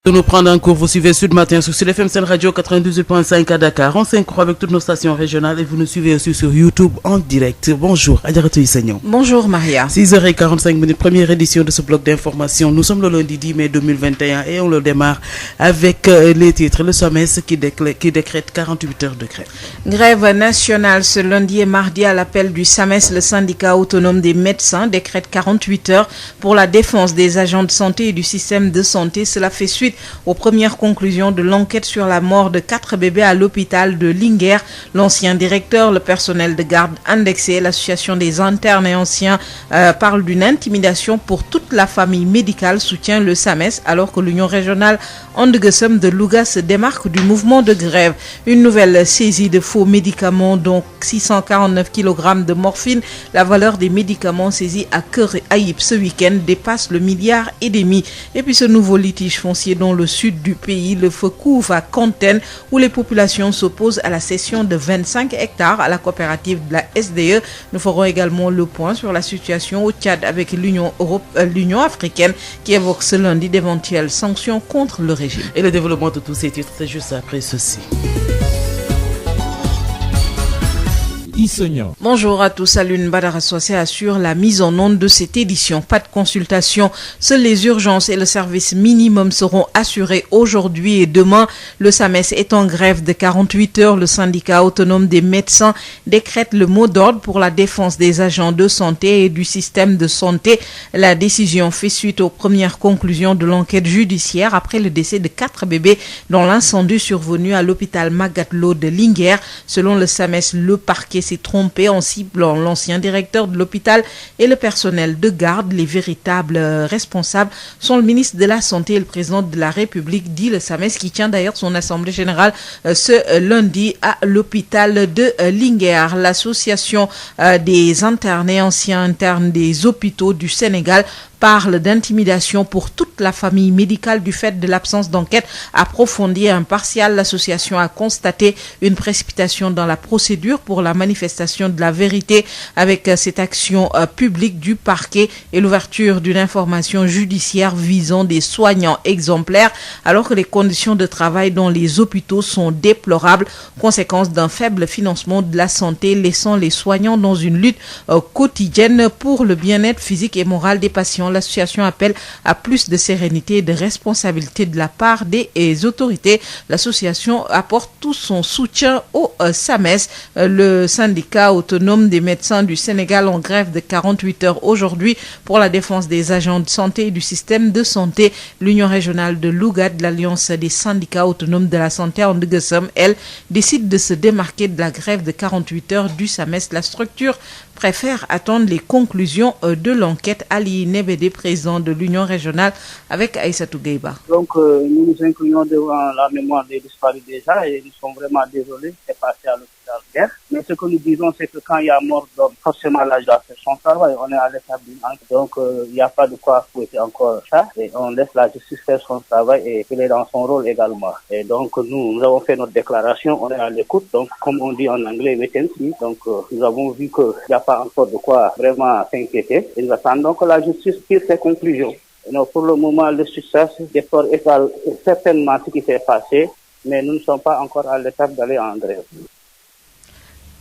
De nous prendre en cours, vous suivez Sud Matin sur Sud FM Radio 92.5 à Dakar. On s'incroît avec toutes nos stations régionales et vous nous suivez aussi sur YouTube en direct. Bonjour, Adjaratou Issegnon. Bonjour Maria. 6h45, première édition de ce bloc d'information. Nous sommes le lundi 10 mai 2021 et on le démarre avec les titres. Le SAMES qui décrète 48 heures de grève. Grève nationale ce lundi et mardi à l'appel du SAMES, le syndicat autonome des médecins décrète 48 heures pour la défense des agents de santé et du système de santé. Cela fait suite aux premières conclusions de l'enquête sur la mort de 4 bébés à l'hôpital de Linguère. L'ancien directeur, le personnel de garde indexé, l'association des internes et anciens parle d'une intimidation pour toute la famille médicale, soutient le SAMES, alors que l'Union régionale Andegesem de Louga se démarque du mouvement de grève. Une nouvelle saisie de faux médicaments, dont 649 kg de morphine. La valeur des médicaments saisis à Keur Aïb ce week-end dépasse le 1,5 milliard. Et puis ce nouveau litige foncier dans le sud du pays, le feu couvre à Conten, où les populations s'opposent à la cession de 25 hectares à la coopérative de la SDE. Nous ferons également le point sur la situation au Tchad avec l'Union africaine qui évoque ce lundi d'éventuelles sanctions contre le régime. Et le développement de tous ces titres, c'est juste après ceci. Bonjour à tous, Alune Badara Soissé assure la mise en onde de cette édition. Pas de consultation, seules les urgences et le service minimum seront assurés aujourd'hui et demain. Le SAMES est en grève de 48 heures. Le syndicat autonome des médecins décrète le mot d'ordre pour la défense des agents de santé et du système de santé. La décision fait suite aux premières conclusions de l'enquête judiciaire après le décès de 4 bébés dans l'incendie survenu à l'hôpital Magatte Lô de Linguère. Selon le SAMES, le parquet s'est trompé en ciblant l'ancien directeur de l'hôpital et le personnel de garde. Les véritables responsables sont le ministre de la Santé et le président de la République, dit le SAMES, qui tient d'ailleurs son assemblée générale ce lundi à l'hôpital de Linguère. L'association des internes et anciens internes des hôpitaux du Sénégal parle d'intimidation pour toute la famille médicale du fait de l'absence d'enquête approfondie et impartiale. L'association a constaté une précipitation dans la procédure pour la manifestation de la vérité avec cette action publique du parquet et l'ouverture d'une information judiciaire visant des soignants exemplaires alors que les conditions de travail dans les hôpitaux sont déplorables, conséquence d'un faible financement de la santé laissant les soignants dans une lutte quotidienne pour le bien-être physique et moral des patients. L'association appelle à plus de sérénité et de responsabilité de la part des autorités. L'association apporte tout son soutien au SAMES, le syndicat autonome des médecins du Sénégal, en grève de 48 heures aujourd'hui pour la défense des agents de santé et du système de santé. L'Union régionale de Louga de l'Alliance des syndicats autonomes de la santé en Andegesem, elle, décide de se démarquer de la grève de 48 heures du SAMES. La structure préfère attendre les conclusions de l'enquête. Ali Nebede, président de l'Union régionale, avec Aïssatou Gueiba. Donc nous nous inclinons devant la mémoire des disparus déjà et nous sommes vraiment désolés, c'est passé à l'hôpital hier. Mais ce que nous disons, c'est que quand il y a mort d'homme, forcément là, doit faire son travail. On est à l'étape d'une enquête, donc il n'y a pas de quoi fouetter encore ça. Et on laisse la justice faire son travail et qu'il est dans son rôle également. Et donc nous avons fait notre déclaration, on est à l'écoute. Donc comme on dit en anglais, wait and see. Donc nous avons vu qu'il n'y a pas encore de quoi vraiment s'inquiéter. Et nous attendons que la justice tire ses conclusions. Et donc, pour le moment, le succès déplore certainement ce qui s'est passé, mais nous ne sommes pas encore à l'étape d'aller en grève.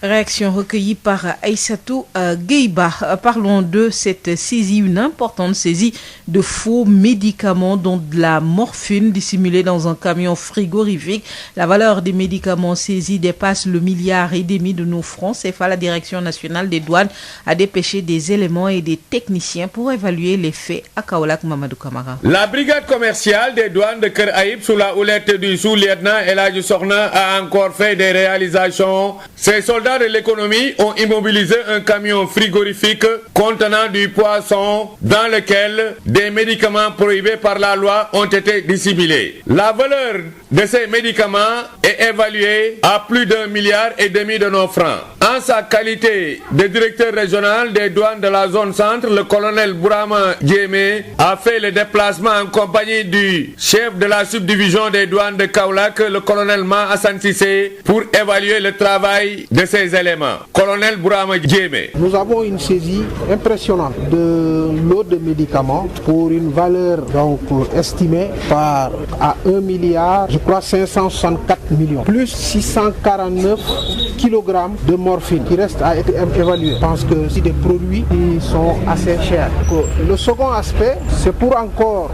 Réaction recueillie par Aïssatou Gueiba. Parlons de cette saisie, une importante saisie de faux médicaments, dont de la morphine dissimulée dans un camion frigorifique. La valeur des médicaments saisis dépasse le 1,5 milliard de nos francs CFA. La Direction nationale des douanes a dépêché des éléments et des techniciens pour évaluer les faits à Kaolack. Mamadou Kamara. La brigade commerciale des douanes de Keur Aïb, sous la houlette du sous-lieutenant Eladji Sorna, a encore fait des réalisations. Ces soldats de l'économie ont immobilisé un camion frigorifique contenant du poisson dans lequel des médicaments prohibés par la loi ont été dissimulés. La valeur de ces médicaments est évaluée à plus d'1,5 milliard de nos francs. En sa qualité de directeur régional des douanes de la zone centre, le colonel Bourama Djemé a fait le déplacement en compagnie du chef de la subdivision des douanes de Kaolack, le colonel Ma Hassan Sissé, pour évaluer le travail de ces ces éléments. Colonel Bourama Djemé. Nous avons une saisie impressionnante de lot de médicaments pour une valeur donc estimée à 1 milliard, je crois 564 millions, plus 649 kilogrammes de morphine qui reste à être évalué. Je pense que c'est des produits qui sont assez chers. Le second aspect, c'est pour encore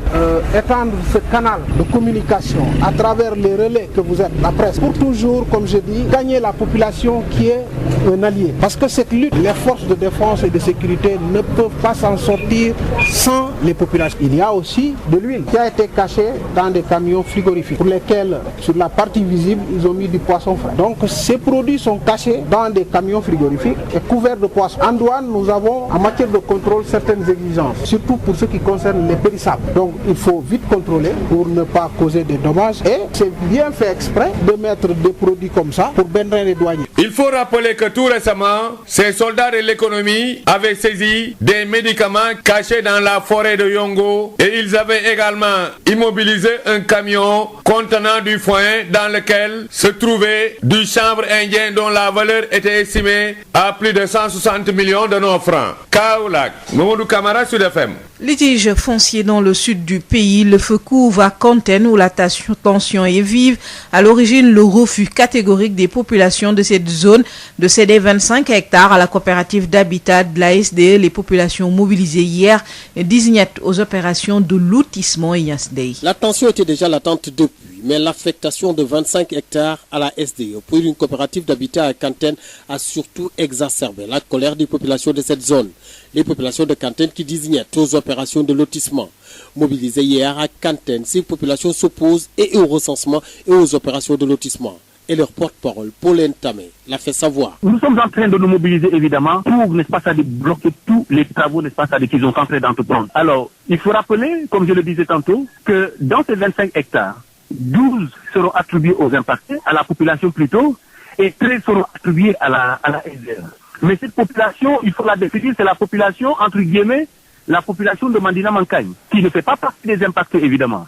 étendre ce canal de communication à travers les relais que vous êtes, la presse, pour toujours, comme je dis, gagner la population qui est un allié. Parce que cette lutte, les forces de défense et de sécurité ne peuvent pas s'en sortir sans les populations. Il y a aussi de l'huile qui a été cachée dans des camions frigorifiques pour lesquels, sur la partie visible, ils ont mis du poisson frais. Donc ces produits sont cachés dans des camions frigorifiques et couverts de poissons. En douane, nous avons en matière de contrôle certaines exigences, surtout pour ce qui concerne les périssables. Donc il faut vite contrôler pour ne pas causer des dommages et c'est bien fait exprès de mettre des produits comme ça pour bendrain les douaniers. Il faut rappeler que tout récemment, ces soldats de l'économie avaient saisi des médicaments cachés dans la forêt de Yongo et ils avaient également immobilisé un camion contenant du foin dans lequel se trouvait du chanvre indien dont la valeur était estimée à plus de 160 millions de nos francs. Kaolack, Mamadou Camara, Sud FM. Litige foncier dans le sud du pays, le feu couvre à Kantène où la tension est vive. À l'origine, le refus catégorique des populations de cette zone de céder 25 hectares à la coopérative d'habitat de la SDE. Les populations mobilisées hier désignaient aux opérations de lotissement et Yasdei. La tension était déjà latente depuis, mais l'affectation de 25 hectares à la SDE pour une coopérative d'habitat à Kantène a surtout exacerbé la colère des populations de cette zone. Les populations de Kantène qui désignaient aux opérations de lotissement. Mobilisées hier à Kantène, ces populations s'opposent et au recensement et aux opérations de lotissement. Et leur porte-parole, Paul Ntamé, l'a fait savoir. Nous sommes en train de nous mobiliser évidemment pour, n'est-ce pas, ça, de bloquer tous les travaux, n'est-ce pas, ça, qu'ils ont en train d'entreprendre. Alors, il faut rappeler, comme je le disais tantôt, que dans ces 25 hectares, 12 seront attribués aux impactés, à la population plutôt, et 13 seront attribués à la SDE. Mais cette population, il faut la définir, c'est la population, entre guillemets, la population de Mandina Mankagne, qui ne fait pas partie des impactés, évidemment.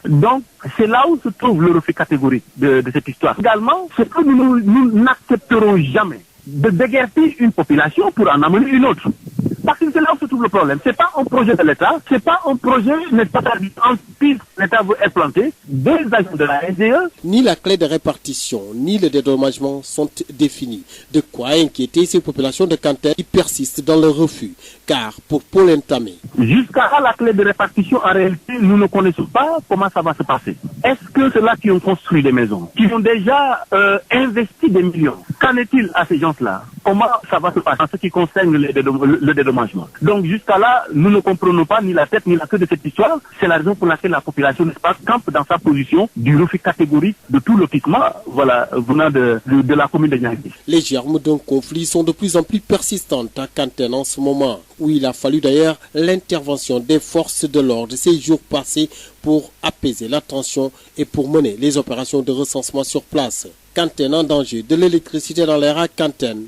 Donc, c'est là où se trouve le refus catégorique de cette histoire. Également, c'est que nous n'accepterons jamais de déguerpir une population pour en amener une autre. Parce que c'est là où se trouve le problème. C'est pas un projet de l'État, c'est pas un projet, n'est-ce pas, en piste l'État veut implanter des agents de la SDE. Ni la clé de répartition, ni le dédommagement sont définis. De quoi inquiéter ces populations de Kantène qui persistent dans le refus. Car, pour Paul Ntamé, jusqu'à la clé de répartition, en réalité, nous ne connaissons pas comment ça va se passer. Est-ce que ceux-là qui ont construit des maisons, qui ont déjà investi des millions, qu'en est-il à ces gens-là? Comment ça va se passer en ce qui concerne le dédommagement? Donc jusqu'à là, nous ne comprenons pas ni la tête ni la queue de cette histoire. C'est la raison pour laquelle la population, n'est-ce pas, campe dans sa position du refus catégorique de tout lotissement, voilà, venant de la commune de Niaguis. Les germes d'un conflit sont de plus en plus persistantes à Kantène en ce moment, où il a fallu d'ailleurs l'intervention des forces de l'ordre ces jours passés pour apaiser la tension et pour mener les opérations de recensement sur place. Kantène en danger de l'électricité dans l'air à Kantène,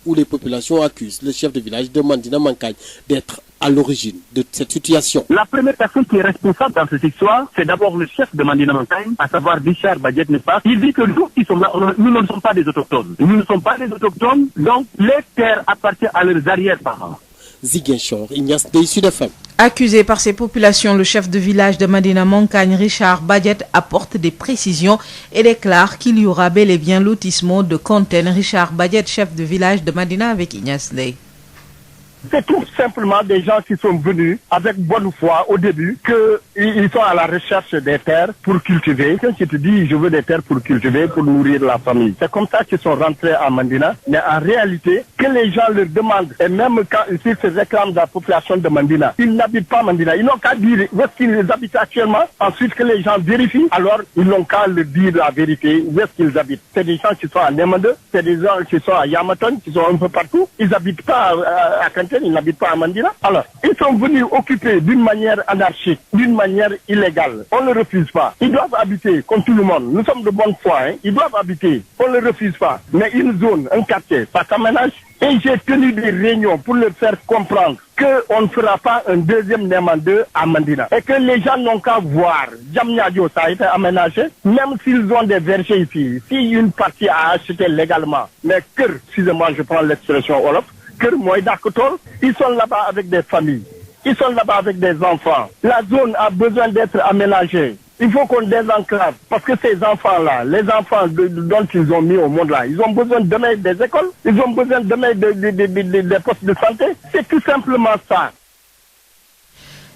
où les populations accusent le chef de village de Mandina Mankagne d'être à l'origine de cette situation. La première personne qui est responsable dans cette histoire, c'est d'abord le chef de Mandina Mankagne, à savoir Richard Badiet, n'est-ce pas? Il dit que nous qui sommes là, nous ne sommes pas des autochtones. Nous ne sommes pas des autochtones, donc les terres appartiennent à leurs arrière-parents. Ziguinchor, Ignace Dey, Sud FM. Accusé par ces populations, le chef de village de Mandina Mankagne, Richard Badiet, apporte des précisions et déclare qu'il y aura bel et bien lotissement de Kantène. Richard Badiet, chef de village de Mandina, avec Ignace Dey. C'est tout simplement des gens qui sont venus avec bonne foi au début, qu'ils sont à la recherche des terres pour cultiver. Quand tu te dis je veux des terres pour cultiver, pour nourrir la famille, c'est comme ça qu'ils sont rentrés à Mandina. Mais en réalité, que les gens leur demandent, et même quand ils se réclament de la population de Mandina, ils n'habitent pas Mandina. Ils n'ont qu'à dire où est-ce qu'ils habitent actuellement. Ensuite que les gens vérifient, alors ils n'ont qu'à leur dire la vérité, où est-ce qu'ils habitent. C'est des gens qui sont à Nemande, c'est des gens qui sont à Yamaton, qui sont un peu partout. Ils n'habitent pas à Kantène. lointaine, ils n'habitent pas à Mandina. Alors, ils sont venus occuper d'une manière anarchique, d'une manière illégale. On ne le refuse pas. Ils doivent habiter, comme tout le monde. Nous sommes de bonne foi, hein. Ils doivent habiter. On ne le refuse pas. Mais une zone, un quartier, ça s'aménage. Et j'ai tenu des réunions pour leur faire comprendre qu'on ne fera pas un deuxième Néman 2 à Mandina. Et que les gens n'ont qu'à voir. Diamniadio, ça a été aménagé. Même s'ils ont des vergers ici, si une partie a acheté légalement, mais que, excusez-moi, je prends l'expression Wolof, que Moïda Kotol, ils sont là-bas avec des familles. Ils sont là-bas avec des enfants. La zone a besoin d'être aménagée. Il faut qu'on désenclave, parce que ces enfants-là, les enfants dont ils ont mis au monde là, ils ont besoin demain des écoles, ils ont besoin demain des postes de santé. C'est tout simplement ça.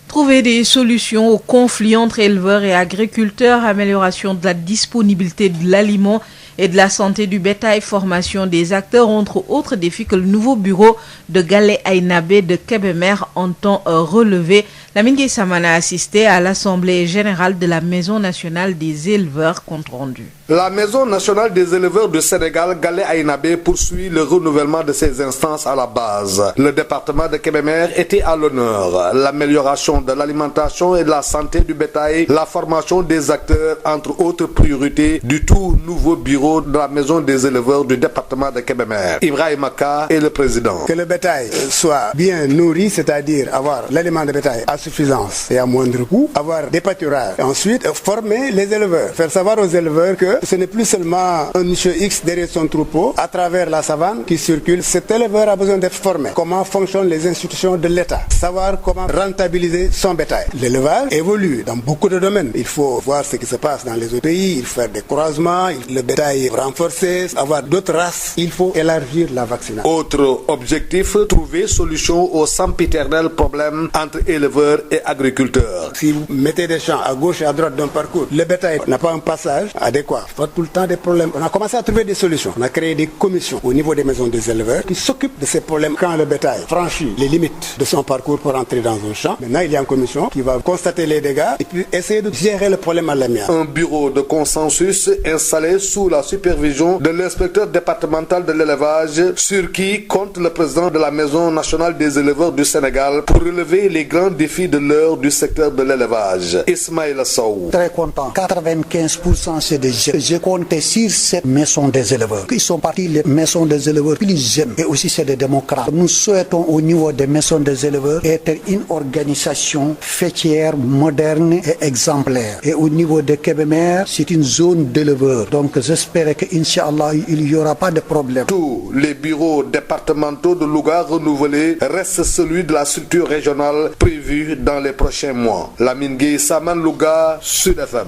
Trouver des solutions aux conflits entre éleveurs et agriculteurs, amélioration de la disponibilité de l'aliment et de la santé du bétail, formation des acteurs, entre autres défis que le nouveau bureau de Gale Aynabe de Kébémer entend relever. Lamine Gueye Samana a assisté à l'Assemblée générale de la Maison nationale des éleveurs, compte rendu. La Maison nationale des éleveurs du Sénégal, Gale Aynabe, poursuit le renouvellement de ses instances à la base. Le département de Kébémer était à l'honneur. L'amélioration de l'alimentation et de la santé du bétail, la formation des acteurs, entre autres priorités du tout nouveau bureau de la Maison des éleveurs du département de Kébémer. Ibrahim Aka est le président. Que le bétail soit bien nourri, c'est-à-dire avoir l'aliment de bétail à suffisance et à moindre coût, avoir des pâturages. Ensuite, former les éleveurs, faire savoir aux éleveurs que ce n'est plus seulement un monsieur X derrière son troupeau, à travers la savane qui circule. Cet éleveur a besoin d'être formé. Comment fonctionnent les institutions de l'État? Savoir comment rentabiliser son bétail. L'élevage évolue dans beaucoup de domaines. Il faut voir ce qui se passe dans les autres pays, il faut faire des croisements, le bétail renforcé, avoir d'autres races. Il faut élargir la vaccination. Autre objectif, trouver solution au sempiternel problème entre éleveurs et agriculteurs. Si vous mettez des champs à gauche et à droite d'un parcours, le bétail n'a pas un passage adéquat. Il faut tout le temps des problèmes. On a commencé à trouver des solutions. On a créé des commissions au niveau des maisons des éleveurs qui s'occupent de ces problèmes quand le bétail franchit les limites de son parcours pour entrer dans un champ. Maintenant, il y a une commission qui va constater les dégâts et puis essayer de gérer le problème à l'amiable. Un bureau de consensus installé sous la supervision de l'inspecteur départemental de l'élevage, sur qui compte le président de la Maison nationale des éleveurs du Sénégal pour relever les grands défis de l'heure du secteur de l'élevage. Ismaïla Sow. Très content. 95% c'est des jeunes. Je comptais sur cette maison des éleveurs. Ils sont partis les maisons des éleveurs plus jeunes et aussi c'est des démocrates. Nous souhaitons au niveau des maisons des éleveurs être une organisation fêtière, moderne et exemplaire. Et au niveau de Kébémer, c'est une zone d'éleveurs. Donc j'espère qu'Inch'Allah, il n'y aura pas de problème. Tous les bureaux départementaux de Louga renouvelés restent celui de la structure régionale prévue dans les prochains mois. Lamine Gueye Saman, Louga, Sud FM.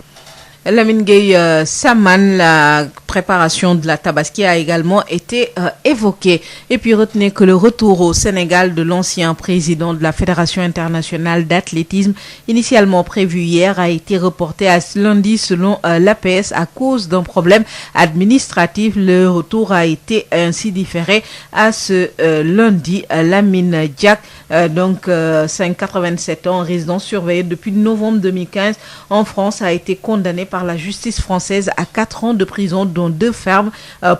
Lamine Gueye Saman, la préparation de la Tabaski a également été évoquée. Et puis retenez que le retour au Sénégal de l'ancien président de la Fédération internationale d'athlétisme, initialement prévu hier, a été reporté à lundi selon l'APS à cause d'un problème administratif. Le retour a été ainsi différé à ce lundi. Lamine Diack, 87 ans, résident surveillé depuis novembre 2015 en France, a été condamné par la justice française à 4 ans de prison, dont 2 fermes,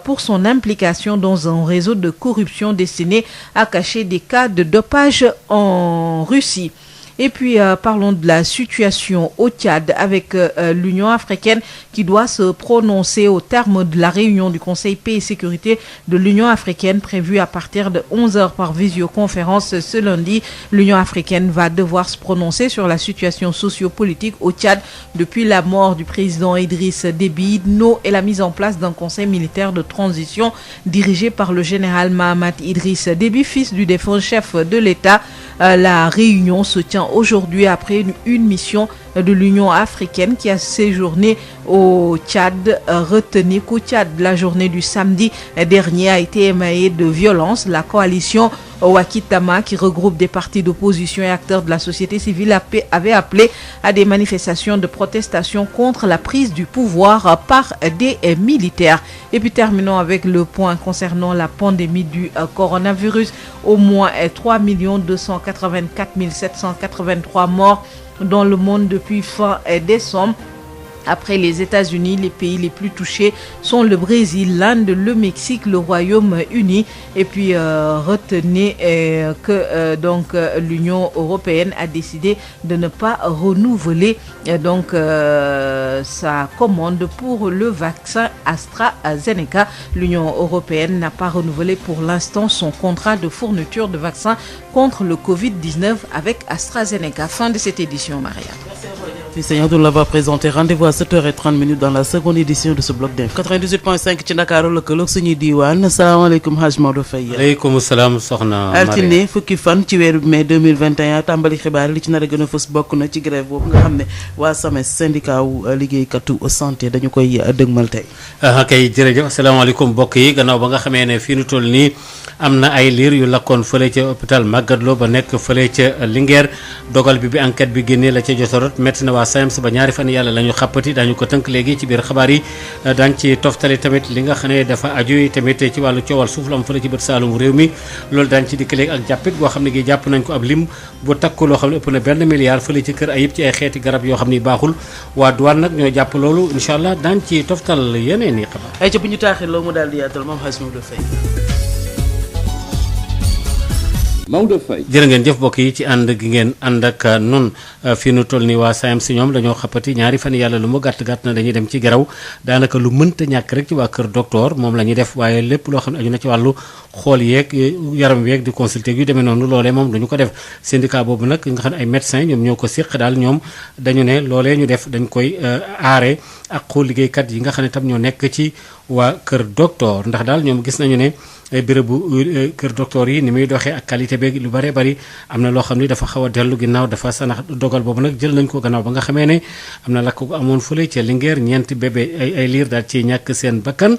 pour son implication dans un réseau de corruption destiné à cacher des cas de dopage en Russie. Et puis parlons de la situation au Tchad avec l'Union africaine qui doit se prononcer au terme de la réunion du Conseil paix et sécurité de l'Union africaine prévue à partir de 11h par visioconférence ce lundi. L'Union africaine va devoir se prononcer sur la situation socio-politique au Tchad depuis la mort du président Idriss Déby Itno et la mise en place d'un conseil militaire de transition dirigé par le général Mahamat Idriss Déby, fils du défunt chef de l'État. La réunion se tient aujourd'hui après une mission de l'Union africaine qui a séjourné au Tchad. Retenez qu'au Tchad, la journée du samedi dernier a été émaillée de violence. La coalition Wakitama, qui regroupe des partis d'opposition et acteurs de la société civile, avait appelé à des manifestations de protestation contre la prise du pouvoir par des militaires. Et puis terminons avec le point concernant la pandémie du coronavirus. Au moins 3 284 783 morts dans le monde depuis fin décembre. Après les États-Unis, les pays les plus touchés sont le Brésil, l'Inde, le Mexique, le Royaume-Uni. Et puis retenez que donc l'Union européenne a décidé de ne pas renouveler sa commande pour le vaccin AstraZeneca. L'Union européenne n'a pas renouvelé pour l'instant son contrat de fourniture de vaccins contre le Covid-19 avec AstraZeneca. Fin de cette édition, Maria. Seigneur de l'avoir présenté. Rendez-vous à 7h30 dans la seconde édition de ce bloc d'info. 98.5 ci Ndakaaru lëkkaloog suñuy diwaan. Salaamaaleykum Hadj Maodo Faye. aleykum salaam soxna Maria. altine fukki fan ci weeru mai 2021 tàmbali xibaar li ci nar a gën a fës bokk na ci grève boobu nga xam ne waa SAMES syndicat wu liggéeykatu santé dañu koy dëgmal tey. kay jërëjëf asalaamaaleykum mbokk yi gannaaw ba nga xamee ne fii nu toll nii am na ay liir yu lakkoon fële ca hôpital Magatte Lô ba nekk fële ca Linguère dogal bi enquête bi génnee la ca jotorot métti na waa SAEMS ba ñaari fan yàlla la ñu xàppati daañu ko tënk léegi ci biir xabaar yi daañ ci toftale tamit li nga xam ne dafa aju tamit ci wàllu coowal suuf la am fële ci bët saalum réew mi loolu daañ ci dikk léegi ak jàppit boo xam ne gi jàpp nañ ko ab lim bu takku loo xam ne ëpp na benn milliard fële ci kër Ayib ci ay xeeti garab yoo xam ni baaxul waa douane nag ñoo jàpp loolu incha allah daañ ci toftal yeneen yi xabaar ay ca bu ñu taaxee loo mu daal di yaatal moom Hadj Maodo Faye. Maodo Faye jërë ngeen jëf mbokk yi ci ànd gi ngeen ànd ak nun fii nu toll nii waa SAEMS ñoom dañoo xappati ñaari fan yàlla lu mu gàtt na dañuy dem ci geraw daanaka lu mënta ñàkk rek ci waa kër docteur moom la ñuy def waaye lépp loo xam ne aju na ci wàllu xool yeeg yaram weeg di consulter yu demee noonu loolee moom duñu ko def syndicat boobu nag nga xam ne ay médecins ñoom ñoo ko séq daal ñoom dañu ne loolee ñu def dañ koy aare ak xool liggéeykat yi nga xam ne tam ñoo nekk ci waa kër docteur ndax daal ñoom gis nañu ne bérébu kër docteur yi ni muy doxee ak qualité beeg lu bëree bëri am na loo xam ni dafa xaw a dellu ginnaaw dafa sanax dogal boobu nag jël nañ ko gannaaw ba nga xamee ne am na lakk ko amoon fële ca Linguère ñeenti bébé ay liir daal ci ñàkk seen bakkan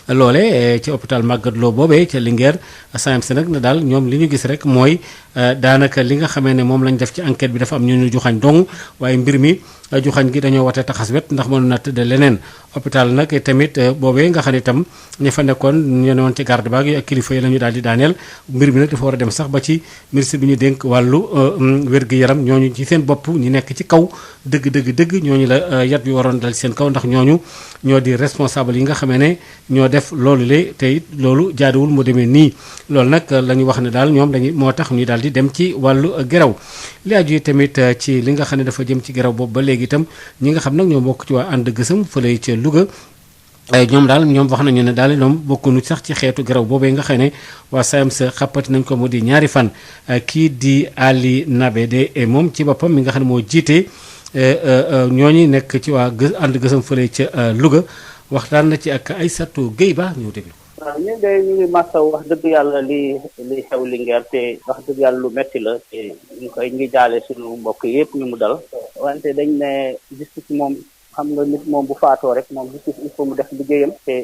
loole ci hôpital Magatte Lô boobee ca Linguère SAEMS nag na daal ñoom li ñu gis rek mooy daanaka li nga xamee ne moom lañ def ci enquête bi dafa am ñu joxañ dong waaye mbir mi juxañ gi dañoo wate taxas wet ndax mënu na tëdd leneen hôpital nag tamit boobee nga xam ne itam ñi fa nekkoon ñu ne woon ci garde baag yi ak kilifa yi la ñu daal di daaneel mbir mi nag dafa war a dem sax ba ci ministre bi ñu dénk wàllu wér-gu-yaram ñooñu ci seen bopp ñi nekk ci kaw dëgg ñooñu la yat bi waroon dal seen kaw ndax ñooñu ñoo di responsable yi nga xamee ne ñoo def loolu le te it loolu jaaduwul mu demee nii loolu nag la ñu wax ne daal ñoom dañuy moo tax ñu daal di dem ci wàllu geraw li aju tamit ci li nga xam ne dafa jëm ci geraw boobu ba léegi itam ñi nga xam nag ñoo bokk ci waa ànd gësëm fële ca Louga ñoom daal ñoom wax nañu ne daal ñoom bokkuñu sax ci xeetu garaw boobee nga xam ne waa SAEMS xàppati nañ ko mu di ñaari fan kii di Ali Nabe de moom ci boppam mi nga xam ne moo jiite ñooñu nekk ci waa ànd gësëm fële ca Louga waxtaan na ci ak Aïssatou Gueye Ba ñu déglu ko. waaw ñun de ñu ngi masaw wax dëgg yàlla li xew Linguère te wax dëgg yàlla lu metti la te ñu ngi jaale suñu mbokk yëpp ñu mu dal wante dañ ne justice moom xam nga nit moom bu faatoo rek moom justice il faut mu def liggéeyam te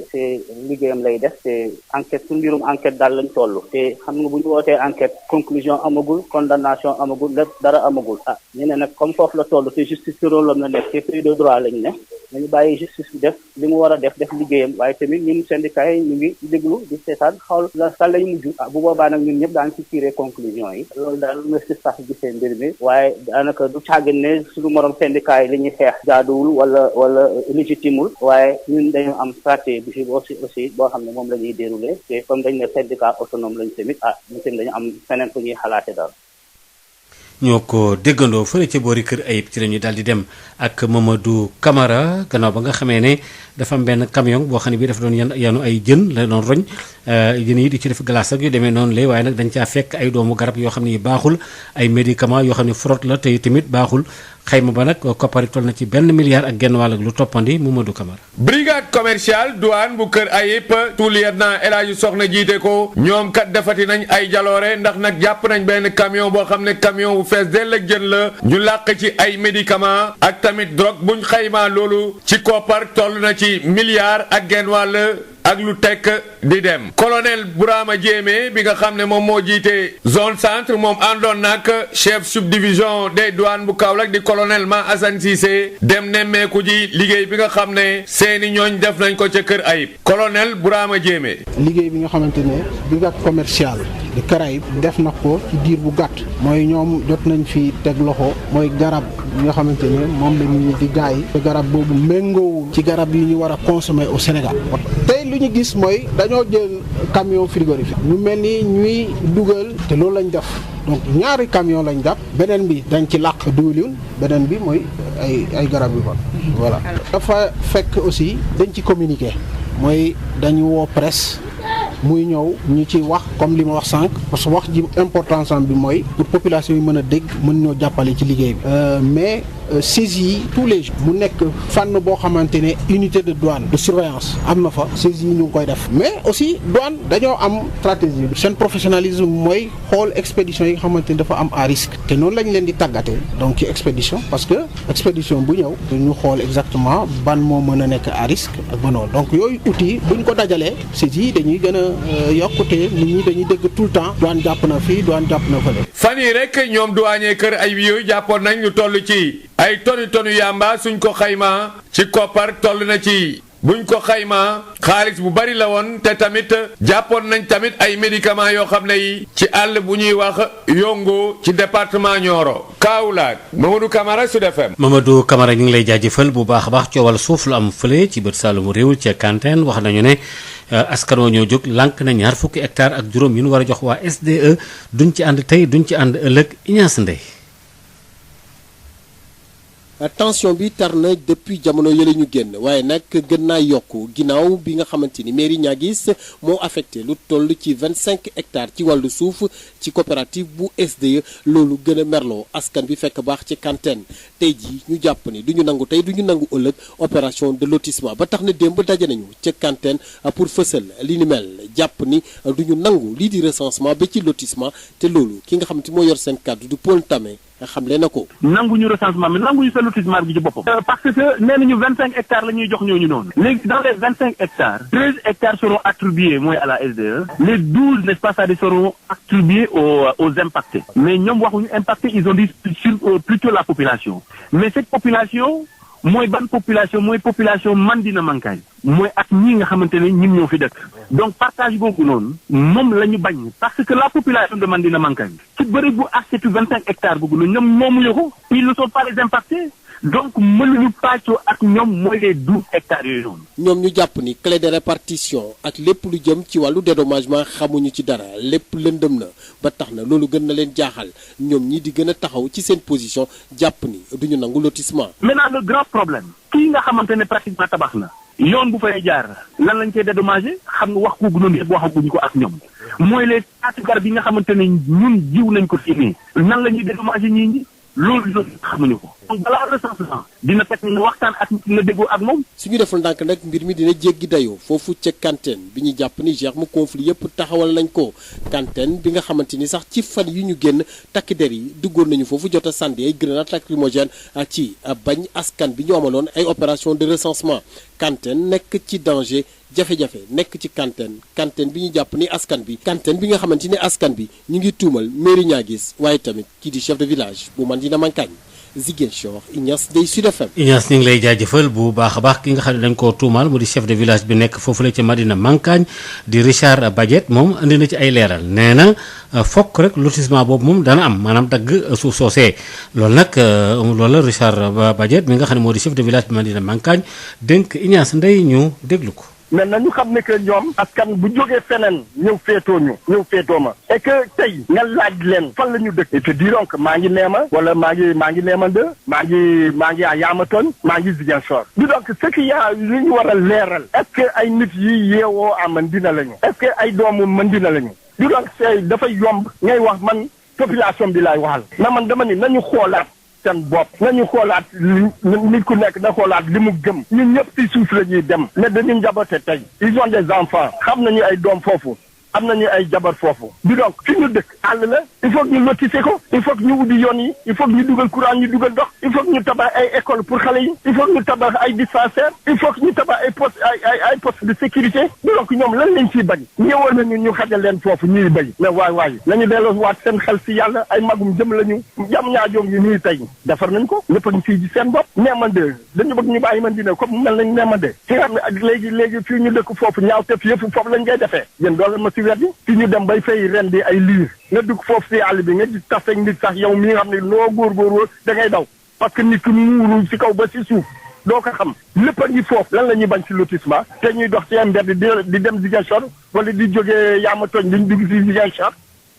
liggéeyam lay def te enquête su mbirum enquête daal lañ toll te xam nga bu ñu wootee enquête conclusion amagul condamnation amagul lépp dara amagul ñu ne nag comme foofu la toll te justice ci rôle la nekk te pays de droit lañ ne nañu bàyyi justice bi def li mu war a def liggéeyam waaye tamit ñun syndicat yi ñu ngi déglu di seetaan xool la sa lay mujj bu boobaa nag ñun ñëpp daan ci tiré conclusion yi loolu daal nga si sax gisee mbir mi waaye daanaka du caagin ne suñu morom syndicat yi li ñuy xeex jaaduwul wala légitimul waaye ñun dañu am stratégie bi aussi boo xam ne moom la ñuy déroulé te comme dañ ne syndicat autonome lañu tamit ñun tamit dañu am feneen fu ñuy xalaate daal ñoo ko déggandoo fële ca boori kër Ayib ci la ñu daal di dem ak Mamadou Camara gannaaw ba nga xamee ne dafa am benn camion boo xam ne bii dafa doon yanu ay jën la doon roñ jën yi di ci def glace ak yu demee noonu lay waaye nag dañ caa fekk ay doomu garab yoo xam ne yi baaxul ay médicaments yoo xam ne fraude la te tamit baaxul xayma ba nag koppari toll na ci $1 milliard ak genn wàll ak lu toppandi Mamadou Camara. brigade commerciale douane bu kër Ayib tout lieutenant El Hadji Soxna jiite ko ñoom kat defati nañ ay jaloore ndax nag jàpp nañ benn camion boo xam ne camion bu fees dell ak jën la ñu làq ci ay médicaments ak tamit drogue buñ xaymaa loolu ci koppar toll na ci milliard ak genn wàll ak lu tekk di dem colonel Bourama Diémé bi nga xam ne moom moo jiite zone centre moom àndoon nag chef subdivision des douanes bu Kaolack di colonel Ma Assane Cissé dem nemmeeku ji liggéey bi nga xam ne seeni ñooñ def nañ ko ca kër Ayib colonel Bourama Diémé. liggéey bi nga xamante ne brigade commerciale de Caraïbes def na ko ci diir bu gàtt mooy ñoom jot nañ fi teg loxo mooy garab yi nga xamante ne moom la ñu di jaay te garab boobu méngoowul ci garab yi ñu war a consommer au Sénégal tey lu ñu gis mooy dañoo jël camion frigorifique ñu mel ni ñuy dugal te loolu lañ def donc ñaari camion lañ jàpp beneen bi dañ ci làq diwlin beneen bi mooy ay garab yu bon voilà dafa fekk aussi dañ ci communiquer mooy dañu woo presse muy ñëw ñu ci wax comme li ma wax sànq parce que wax ji importance bi mooy pour population yi mën a dégg mën ñoo jàppale ci liggéey bi mais saisie yi tous les jours mu nekk fànn boo xamante ne unité de douane de surveillance am na fa saisie yi ñu ngi koy def mais aussi douane dañoo am stratégie seen professionnalisme mooy xool expédition yi nga xamante ne dafa am à risque te noonu lañ leen di tàggatee donc ci expédition parce que expédition bu ñëw ñu xool exactement ban moo mën a nekk à risque ak banoon donc yooyu outils buñ ko dajalee saisie yi dañuy gën a yokkute nit ñi dañuy dégg tout le temps douane jàpp na fii douane jàpp na fële. fan yi rek ñoom douanier Kër Ayib yooyu jàppoon nañ lu toll ci ay tonu yamba suñ ko xaymaa ci koppar toll na ci buñ ko xaymaa xaalis bu bari la woon te tamit jàppoon nañ tamit ay médicaments yoo xam ne yi ci àll bu ñuy wax Yongo ci département Nioro Kaolack Mamadou Camara Sud FM. Mamadou Camara ñu ngi lay jaajëfal bu baax a baax coowal suuf lu am fële ci bët Saalumu réew ca Kanteen wax nañu ne askan wa ñoo jóg lànk na ñaar fukki hectares ak juróom yu ñu war a jox waa SDE duñ ci ànd tey duñ ci ànd ëllëg Ignace Ndeye. tension bi tar na depuis jamono yële ñu génn waaye nag gën naa yokku ginnaaw bi nga xamante ni mairie Niaguis moo affecté lu toll ci 25 hectares ci wàllu suuf ci coopérative bu SDE loolu gën a merloo askan bi fekk baax ci Kanteen tey jii ñu jàpp ni du ñu nangu tey du ñu nangu ëllëg opération de lotissement ba tax na démb daje nañu ca Kanteen pour fësal li ni mel jàpp ni du ñu nangu lii di recensement ba ci lotissement te loolu ki nga xamante moo yor seen kàddu du Paul Tamé xamle na ko. nanguñu recensement mais nanguñu sa lotissement bi ci boppam. parce que nee nañu 25 hectares la ñuy jox ñooñu noonu. léegi dans les 25 hectares. 13 hectares seront attribués mooy à la SDE. les 12 n'est-ce pas ça seront attribués aux impactés. mais ñoom waxuñu impactés ils ont dit sur plutôt la population. mais cette population mooy ban population mooy population Mandina Mankagne. mooy ak ñi nga xamante ne ñun ñoo fi dëkk. donc partage boobu noonu moom la ñu bañ parce que la population de Mandina Mankagne ci bëri bu assiette 25 hectares boobu noonu ñoom moomuñu ko ils ne sont pas les impactés donc mënuñu pàccoo ak ñoom mooy les 12 hectares yooyu noonu. ñoom ñu jàpp ni clé de répartition ak lépp lu jëm ci wàllu dédommagement xamuñu ci dara lépp lëndëm na ba tax na loolu gën na leen jaaxal ñoom ñi di gën a taxaw ci seen position jàpp ni duñu nangu lotissement. maintenant le grand problème kii nga xamante ne pratiquement tabax na. yoon bu fay jaar lan lañ koy dédommagé xam nga wax kooku noonu yëpp waxaguñu ko ak ñoom mooy les taatu garab yi nga xamante ne ñun jiw nañ ko fii nii nan la ñuy dédommagé ñii ñi loolu xamuñu ko. donc balaa recensement dina fekk na waxtaan ak na déggoo ak moom. suñu deful ndànk nag mbir mi dina jéggi dayoo foofu ca Kanteen bi ñu jàpp ni germe conflit yëpp taxawal nañ ko Kanteen bi nga xamante ni sax ci fan yu ñu génn takk der yi duggoon nañu foofu jot a sànni ay grenade lacrymogène ci bañ askan bi ñu amaloon ay opération de recensement Kanteen nekk ci danger jafe-jafe nekk ci Kanteen bi ñu jàpp ni askan bi Kanteen bi nga xamante ni askan bi ñu ngi tuumal mairie Niaguis waaye tamit kii di chef de village bu Mandina Mankagne Ziguinchor Ignace Ndeye Sud FM. Ignace ñu ngi lay jaajëfal bu baax a baax ki nga xam ne dañ koo tuumaal mu di chef de village bi nekk foofu la ca Madina Mankagne di Richard Badiet moom andi na ci ay leeral nee na fokk rek lotissement boobu moom dana am maanaam dagg suuf soosee loolu nag loolu la Richard Badiet mi nga xam ne moo di chef de village bi Madina Mankagne dénk Ignace Ndeye ñu déglu ko. mais nañu xam ne que ñoom askan bu jógee feneen ñëw féetoo ma et que tey nga laaj leen fan la ñu dëkk et te diront que maa ngi Neema wala maa ngi Neema 2 maa ngi à Yamaton maa ngi Ziguinchor di donc ce qu'il y a li ñu war a leeral est-ce que ay nit yi yeewoo à Mandina lañu est-ce que ay doomu Mandina lañu di donc c'est dafay yomb ngay wax man population bi laay waxal mais man dama ni nañu xoolaat seen bopp nañu xoolaat nit ku nekk na xoolaat li mu gëm ñun ñëpp ci suuf la ñuy dem ne dañu njaboote tey ils ont des enfants xam nañu ay doom foofu am nañu ay jabar foofu bi donc fi ñu dëkk àll la il faut que ñu lotissé ko il faut que ñu ubbi yoon yi il faut que ñu dugal courant ñu dugal ndox il faut que ñu tabax ay école pour xale yi il faut que ñu tabax ay dispensaire il faut que ñu tabax ay poste ay poste de sécurité bi donc ñoom lan lañ ciy bañ ñëwoon nañu ñu xajal leen foofu ñuy béy mais waay nañu delloo waat seen xel si yàlla ay magum jëm lañu jam ñaajoom yi nii tey defar nañ ko ñëpp a ngi fii ji seen bopp Neema 2 dañu bëgg ñu bàyyi Mandina comme mel nañ Neema 2 ci nga xam ne léegi fii ñu dëkk foofu ñaaw tef yëpp foofu lañ ngay defee yéen doole ma ci wet yi fi ñu dem bay fay ren di ay liir nga dugg foofu si àll bi nga di tase nit sax yow mi nga xam ne loo góorgóorlu da ngay daw parce que nit ki muuru si kaw ba si suuf doo ko xam lépp a ngi foofu lan la ñuy bañ si lotissement te ñuy dox ci mbedd di dem Ziguinchor wala di jógee Yaama Tooñ di dugg si Ziguinchor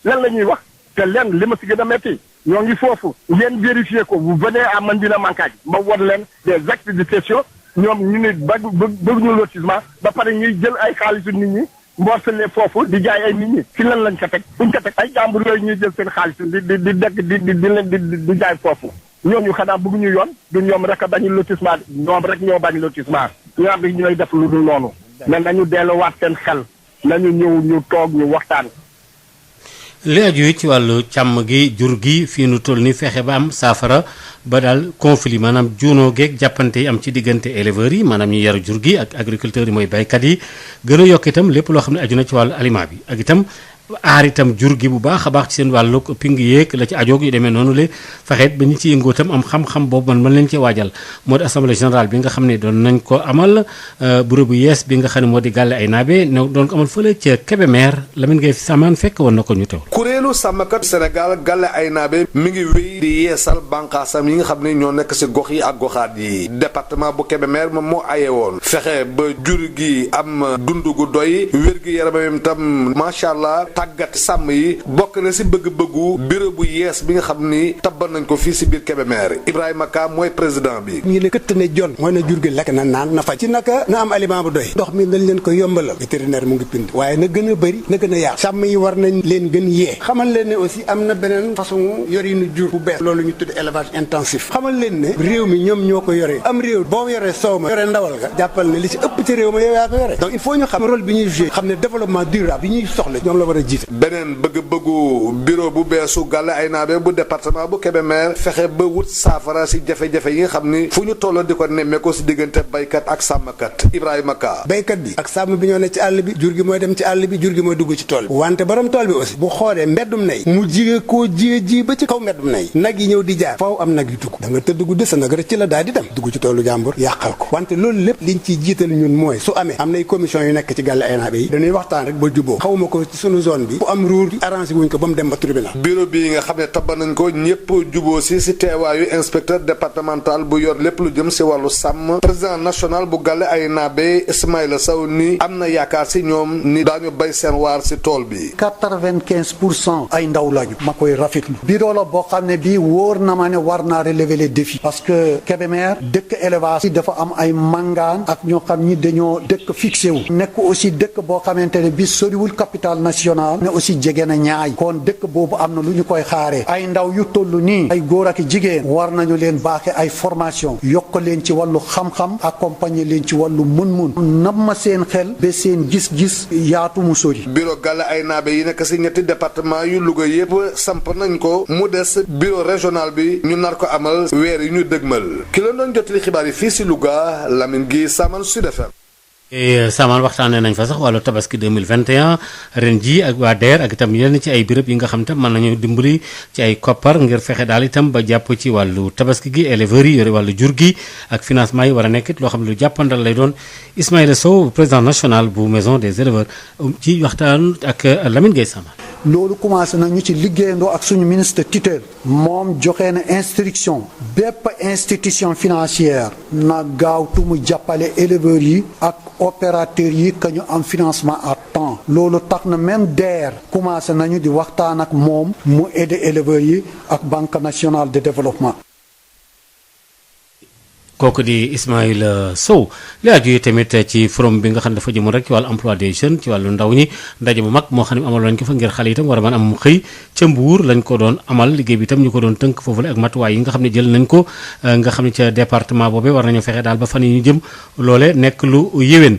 lan la ñuy wax te lenn li ma si gën a métti ñoo ngi foofu ngeen vérifier ko vous venez à Mandina Mankagne ma won leen des actes de cession ñoom ñu ne bëgg ñu lotissement ba pare ñuy jël ay xaalisu nit ñi mboorsalee foofu di jaay ay nit ñi si lan lañ ko teg buñ ko teg ay jàmbur yooyu ñuy jël seen xaalis di jaay foofu ñooñu xanaa bëgguñu yoon du ñoom rek a bañ lotissement ñoom rek ñoo bañ lotissement ñoo xam ne ñooy def lu dul noonu mais nañu delluwaat seen xel nañu ñëw ñu toog ñu waxtaan. li aju ci wàllu càmm gi jur gi fii nu toll ni fexe ba am saafara ba daal conflit maanaam juunoo geeg jàppante yi am ci diggante éleveurs yi maanaam ñi yaru jur gi ak agriculteurs yi mooy baykat yi gën a yokk itam lépp loo xam ne aju na ci wàllu aliment bi ak itam aar itam jur gi bu baax a baax ci seen wàllu ping yeeg la ci ajoog yu demee noonu le fexeet ba ñu ci yëngoo itam am xam-xam boobu man mën leen ci waajal moo di assemblée générale bi nga xam ne doon nañ ko amal bureau bu yees bi nga xam ne moo di Galle Aynabe ne doon ko amal fële ca Kébémer Lamine Gueye Samaan fekk woon na ko ñu teew kuréelu sàmmkat Sénégal Galle Aynabe mi ngi wéy di yeesal bànqaasam yi nga xam ne ñoo nekk si gox yi ak goxaat yi département bu Kébémer moom moo aye woon fexe ba jur gi am dund gu doy wér gi yaramam itam macha allah tàggat sàmm yi bokk na si bëgg-bëggu bureau bu yees bi nga xam ni tabbal nañ ko fii si biir Kébémer Ibrahima Ka mooy président bi. ñu ne këtt ne jon mooy na jur gi lekk na naan na faj ci naka na am aliment bu doy ndox mi dañ leen ko yombalal vétérinaire mu ngi pind waaye na gën a bëri na gën a yaatu sàmm yi war nañ leen gën yee xamal leen ne aussi am na beneen façon yorinu jur bu bees loolu ñu tudd élevage intensif xamal leen ne réew mi ñoom ñoo ko yoree am réew boo yoree soow ma yore ndawal ga jàppal ne li ci ëpp ci réew ma yow yaa ko yore donc il faut ñu xam rôle bi ñuy joué xam ne développement durable bi ñuy soxla ñoom la war a jiite. beneen bëgg-bëggu bureau bu beesu Galle Aynabe bu département bu Kébémer fexe ba wut saafara si jafe-jafe yi nga xam ni fu ñu toll di ko nemmeeku si diggante baykat ak sàmmkat Ibrahima Ka. baykat bi ak sàmm bi ñoo ne ci àll bi jur gi mooy dem ci àll bi jur gi mooy dugg ci tool bi wante borom tool bi aussi bu xoolee mbeddum nay mu jige koo ji ba ci kaw mbeddum nay nag yi ñëw di jaar faaw am nag yu dugg da nga tëdd guddi sa nag rek ci la daal di dem dugg ci toolu jàmbur yàqal ko wante loolu lépp liñ ciy jiital ñun mooy su amee am nay commission yu nekk ci Galle Aynabe yi dañuy waxtaan rek ba juboo xawma ko ci sunu zone bi bu am ruur arrangé wuñ ko ba mu dem ba tribunal. bureau bi nga xam ne tabba nañ ko ñëpp juboo si teewaayu inspecteur départemental bu yor lépp lu jëm si wàllu sàmm président national bu Galle Aynabe Ismaïla Sow ni am na yaakaar si ñoom ni daañu bay seen waar si tool bi. 95% ay ndaw lañu. ma koy rafetlu. bureau la boo xam ne bii wóor na ma ne war naa relever les défis. parce que Kébémer dëkk élevage dafa am ay mangaan ak ñoo xam ni dañoo dëkk fixé wu. nekk aussi dëkk boo xamante ne bii soriwul capitale nationale. ne aussi jege na ñaay. kon dëkk boobu am na lu ñu koy xaaree. ay ndaw yu toll nii. ay góor ak jigéen. war nañu leen baaxee ay formation yokk leen ci wàllu xam-xam accompagner leen ci wàllu mun-mun. nam ma seen xel ba seen gis-gis yaatu mu sori. bureau Galle Aynabe yi nekk si ñetti département yu Louga yëpp samp nañ ko mu des bureau régional bi ñu nar ko amal weer yi ñu dëgmal ki la doon jotali xibaar yi fii si Louga Lamine Gueye Saman Sud FM. Samaan waxtaanee nañ fa sax wàllu tabaski 2021 ren ji ak waa DER ak itam yenn ci ay béréb yi nga xam tam mën nañu dimbali ci ay koppar ngir fexe daal itam ba jàpp ci wàllu tabaski gi éleveurs yi yore wàllu jur gi ak financement yi war a nekkit loo xam ne lu jàppandal lay doon Ismaïla Sow président national bu maison des éleveurs ci waxtaan ak Lamine Gueye Samaan. loolu commencé na ñu ci liggéeyandoo ak suñu ministre tutelle moom joxe na instruction bépp institution financière na gaaw tu mu jàppale éleveurs yi ak opérateurs yi que ñu am financement à temps loolu tax na même DER commencé nañu di waxtaan ak moom mu aider éleveurs yi ak banque nationale de développement. kooku di Ismaïla Sow li aju tamit ci forum bi nga xam ne dafa jëmoon rek ci wàllu emploi des jeunes ci wàllu ndaw ñi ndaje bu mag moo xam ne amal lañ ko fa ngir xale itam war a mën am xëy ca Mbuur lañ ko doon amal liggéey bi itam ñu ko doon tënk foofu la ak matuwaay yi nga xam ne jël nañ ko nga xam ne ca département boobee war nañu fexe daal ba fan yi ñu jëm loole nekk lu yéwén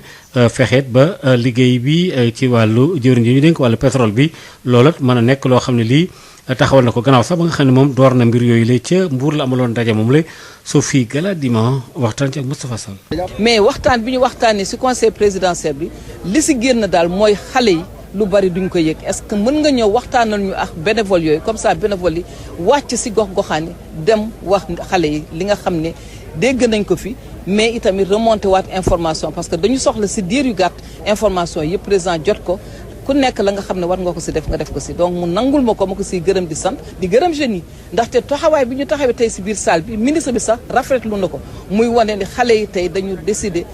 fexeet ba liggéey bi ci wàllu jëwriñ ji ñu dénk wàllu pétrole bi loola mën a nekk loo xam ne lii taxawal na ko gannaaw sax ba nga xam ne moom door na mbir yooyu la ca Mbuur la amaloon ndaje moom la Sophie Galadima waxtaan ci ak Moustapha Sall. mais waxtaan bi ñu waxtaanee ci conseil présidentiel bi li ci génn daal mooy xale yi lu bari duñ ko yëg est-ce que mën nga ñëw waxtaanal ñu ak bénévole yooyu comme ça bénévole yi wàcc ci gox-goxaan yi dem wax xale yi li nga xam ne dégg nañ ko fi mais itamit remonté waat information parce que dañu soxla ci diir yu gàtt information yëpp président jot ko ku nekk la nga xam ne war nga ko si def nga def ko si donc mu nangul ma ko si gërëm di sant di gërëm jeunes yi ndaxte taxawaay bi ñu taxawee tey si biir salle bi ministre bi sax rafetlu na ko muy wane ni xale yi tey dañu décider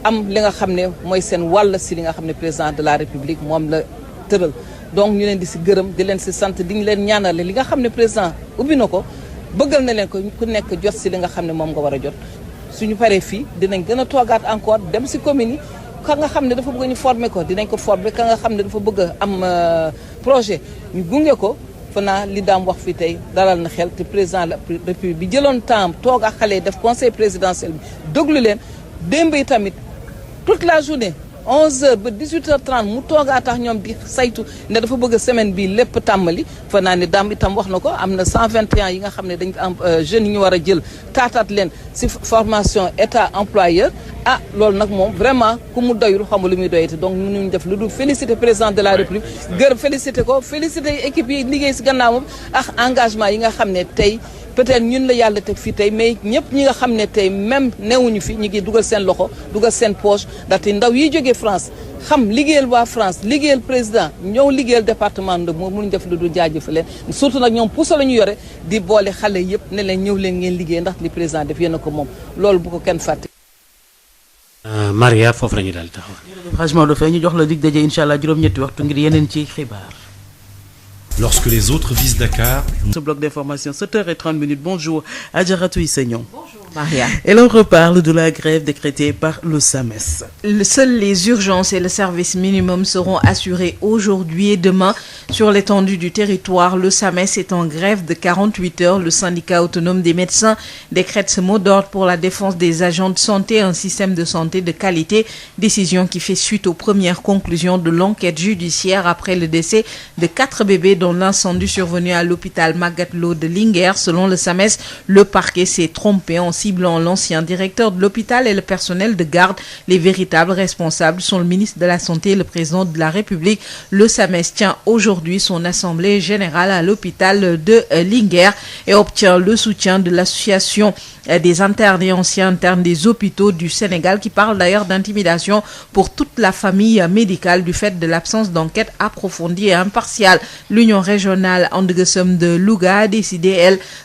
am li nga xam ne mooy seen wàll si li nga xam ne président de la république moom la tëral donc ñu leen di si gërëm di leen si sant di ñu leen ñaanale li nga xam ne président ubbi na ko bëggal na leen ko ku nekk jot si li nga xam ne moom nga war a jot suñu paree fii dinañ gën a toogaat encore dem si commune yi ka nga xam ne dafa bëgg ñu former ko dinañ ko former ka nga xam ne dafa bëgg a am projet ñu gunge ko fanaa li daam wax fi tey dalal na xel te président de la république bi jëloon temps toog ak xale yi def conseil présidentiel bi déglu leen démb yi tamit toute la journée 11h ba 18h30 mu toogaa tax ñoom di saytu ne dafa bëgg semaine bi lépp tàmbali fa naa ne daam itam wax na ko am na 121 yi nga xam ne dañ am jeunes yi ñu war a jël taataat leen si formation état employeur loolu nag moom vraiment ku mu doyul xam lu muy doyati donc ñu def lu dul féliciter président de la république féliciter ko féliciter équipe yi liggéey si gannaawam ak engagement yi nga xam ne tey peut-être ñun la yàlla teg fii tey mais ñëpp ñi nga xam ne tey même newuñu fi ñu ngi dugal seen loxo dugal seen poche ndaxte ndaw yi jógee France xam liggéeyal waa France liggéeyal président ñëw liggéeyal département de moom mënuñ def lu dul jaajëfal leen surtout nag ñoom pousse la ñu yore di boole xale yëpp ne leen ñëw leen ngeen liggéey ndax li président def yéen a ko moom loolu bu ko kenn fàtte. Maria foofu la ñu daal di taxaw. franchement dafay ñu jox la dig daje incha allah juróom-ñetti waxtu ngir yeneen ci xibaar. Lorsque les autres visent Dakar. Ce bloc d'information 7h30. Bonjour Adjaratou Isseignon. Bonjour Maria. Et l'on reparle de la grève décrétée par le SAMES. Seules les urgences et le service minimum seront assurés aujourd'hui et demain sur l'étendue du territoire. Le SAMES est en grève de 48 heures. Le syndicat autonome des médecins décrète ce mot d'ordre pour la défense des agents de santé, un système de santé de qualité. Décision qui fait suite aux premières conclusions de l'enquête judiciaire après le décès de 4 bébés dont l'incendie survenu à l'hôpital Magatte Lô de Linguère. Selon le SAMES, le parquet s'est trompé en ciblant l'ancien directeur de l'hôpital et le personnel de garde. Les véritables responsables sont le ministre de la Santé et le président de la République. Le SAMES tient aujourd'hui son assemblée générale à l'hôpital de Linguère et obtient le soutien de l'association des internes et anciens internes des hôpitaux du Sénégal qui parle d'ailleurs d'intimidation pour toute la famille médicale du fait de l'absence d'enquête approfondie et impartiale. L'Union régionale And Gueusseum de Louga a décidé,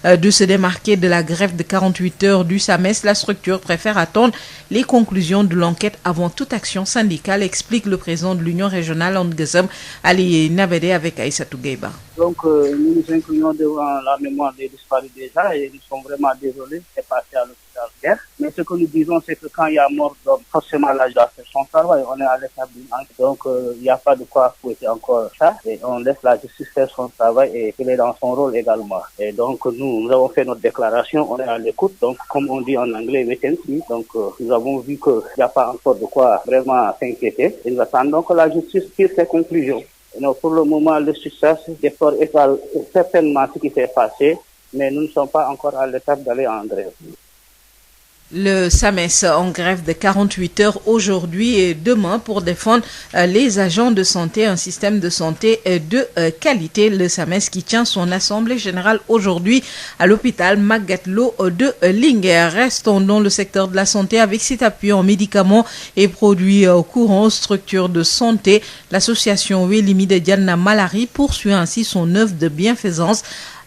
elle, de se démarquer de la grève de 48 heures du SAMES. La structure préfère attendre les conclusions de l'enquête avant toute action syndicale, explique le président de l'Union régionale And Gueusseum, Ali Nabede, avec Aïssatou Gueiba. Donc nous nous inclinons devant la mémoire des disparus déjà et nous sommes vraiment désolés, c'est passé à l'hôpital guerre. Mais ce que nous disons, c'est que quand il y a mort d'homme, forcément là, doit faire son travail. On est à l'état d'une enquête. Donc il n'y a pas de quoi fouetter encore ça. Et on laisse la justice faire son travail et qu'il est dans son rôle également. Et donc nous avons fait notre déclaration, on est à l'écoute. Donc comme on dit en anglais, wait and see. Donc nous avons vu qu'il n'y a pas encore de quoi vraiment s'inquiéter. Et nous attendons que la justice tire ses conclusions. Non, pour le moment, le succès déplore certainement ce qui s'est passé, mais nous ne sommes pas encore à l'étape d'aller en grève. Le SAMES en grève de 48 heures aujourd'hui et demain pour défendre les agents de santé, un système de santé de qualité. Le SAMES qui tient son assemblée générale aujourd'hui à l'hôpital Magatte Lô de Linguère. Restons dans le secteur de la santé avec cet appui en médicaments et produits courants, structures de santé. L'association Welimi de Diana Malari poursuit ainsi son œuvre de bienfaisance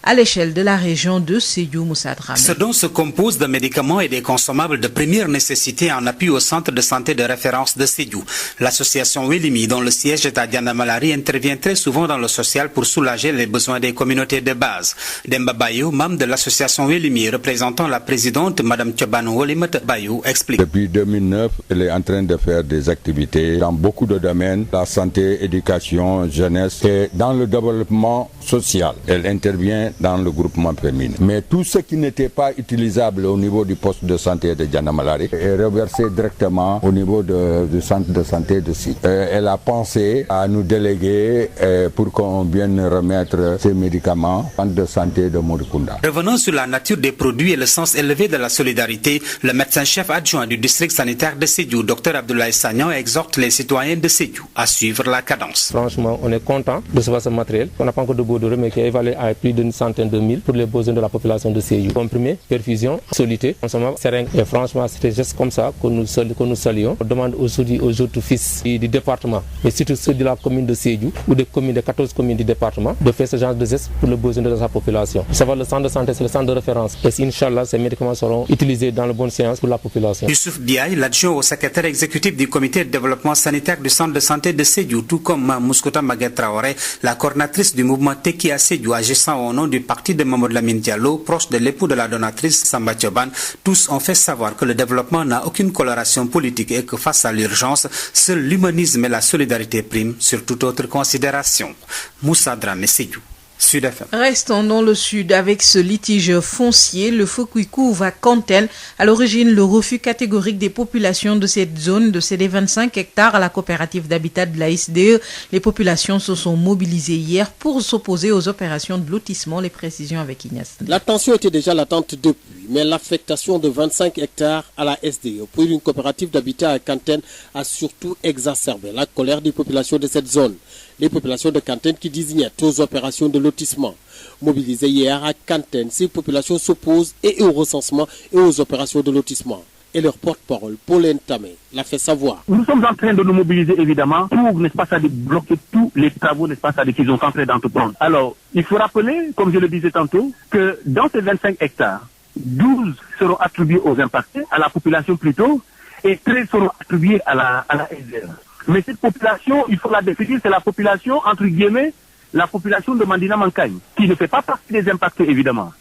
à l'échelle de la région de Sédhiou. Moussa Dramé. Ce dont se compose de médicaments et des consommables de première nécessité en appui au centre de santé de référence de Sédhiou. L'association Welimi, dont le siège est à Diana Malari, intervient très souvent dans le social pour soulager les besoins des communautés de base. Demba Bayou, membre de l'association Welimi, représentant la présidente Mme Tchobano Olimet Bayou, explique. Depuis 2009, elle est en train de faire des activités dans beaucoup de domaines, la santé, éducation, jeunesse et dans le développement social. Elle intervient dans le groupement féminin. Mais tout ce qui n'était pas utilisable au niveau du poste de santé de Diana Malari est reversé directement au niveau du centre de santé de Sédhiou. Elle a pensé à nous déléguer pour qu'on vienne remettre ces médicaments au centre de santé de Morikunda. Revenons sur la nature des produits et le sens élevé de la solidarité. Le médecin-chef adjoint du district sanitaire de Sédhiou, Dr Abdoulaye Sagnan, exhorte les citoyens de Sédhiou à suivre la cadence. Franchement, on est content de recevoir ce matériel. On n'a pas encore de bordereau, mais qui est évalué à plus d'une 100 62 000 pour les besoins de la population de Sédhiou. Comprimés, perfusion, soluté, consommable, seringue. Et franchement, c'était juste comme ça que nous saluons. On demande aujourd'hui aux autres fils du département, mais surtout ceux de la commune de Sédhiou ou des 14 communes du département, de faire ce genre de geste pour les besoins de sa population. Savoir le centre de santé, c'est le centre de référence. Et Inch'Allah, ces médicaments seront utilisés dans la bonne séance pour la population. Youssouf Biaye, l'adjoint au secrétaire exécutif du comité de développement sanitaire du centre de santé de Sédhiou, tout comme Mouskouta Maguette Traoré, la coordinatrice du mouvement Teki à Sédhiou, agissant au nom du parti de Mamadou Lamine Diallo, proche de l'époux de la donatrice Samba Thioban, tous ont fait savoir que le développement n'a aucune coloration politique et que face à l'urgence, seul l'humanisme et la solidarité priment sur toute autre considération. Moussa Dramé, Sédhiou. Sud FM. Restons dans le sud avec ce litige foncier, le feu qui couvre à Kantène. À l'origine, le refus catégorique des populations de cette zone de céder 25 hectares à la coopérative d'habitat de la SDE. Les populations se sont mobilisées hier pour s'opposer aux opérations de lotissement. Les précisions avec Ignace. La tension était déjà latente depuis, mais l'affectation de 25 hectares à la SDE pour une coopérative d'habitat à Kantène a surtout exacerbé la colère des populations de cette zone. Les populations de Kantène qui disent niet aux opérations de lotissement. Mobilisées hier à Kantène, ces populations s'opposent et au recensement et aux opérations de lotissement. Et leur porte-parole, Paul Ntamé, l'a fait savoir. Nous sommes en train de nous mobiliser évidemment pour, n'est-ce pas, ça, de bloquer tous les travaux, n'est-ce pas, ça, qu'ils ont en train d'entreprendre. Alors, il faut rappeler, comme je le disais tantôt, que dans ces 25 hectares, 12 seront attribués aux impactés, à la population plutôt, et 13 seront attribués à la SDE. Mais cette population, il faut la définir, c'est la population, entre guillemets, la population de Mandina Mankagne, qui ne fait pas partie des impactés, évidemment.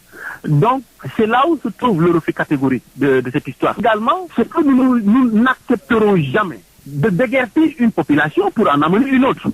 Donc, c'est là où se trouve le refus catégorique de cette histoire. Également, c'est que nous n'accepterons jamais de déguerpir une population pour en amener une autre.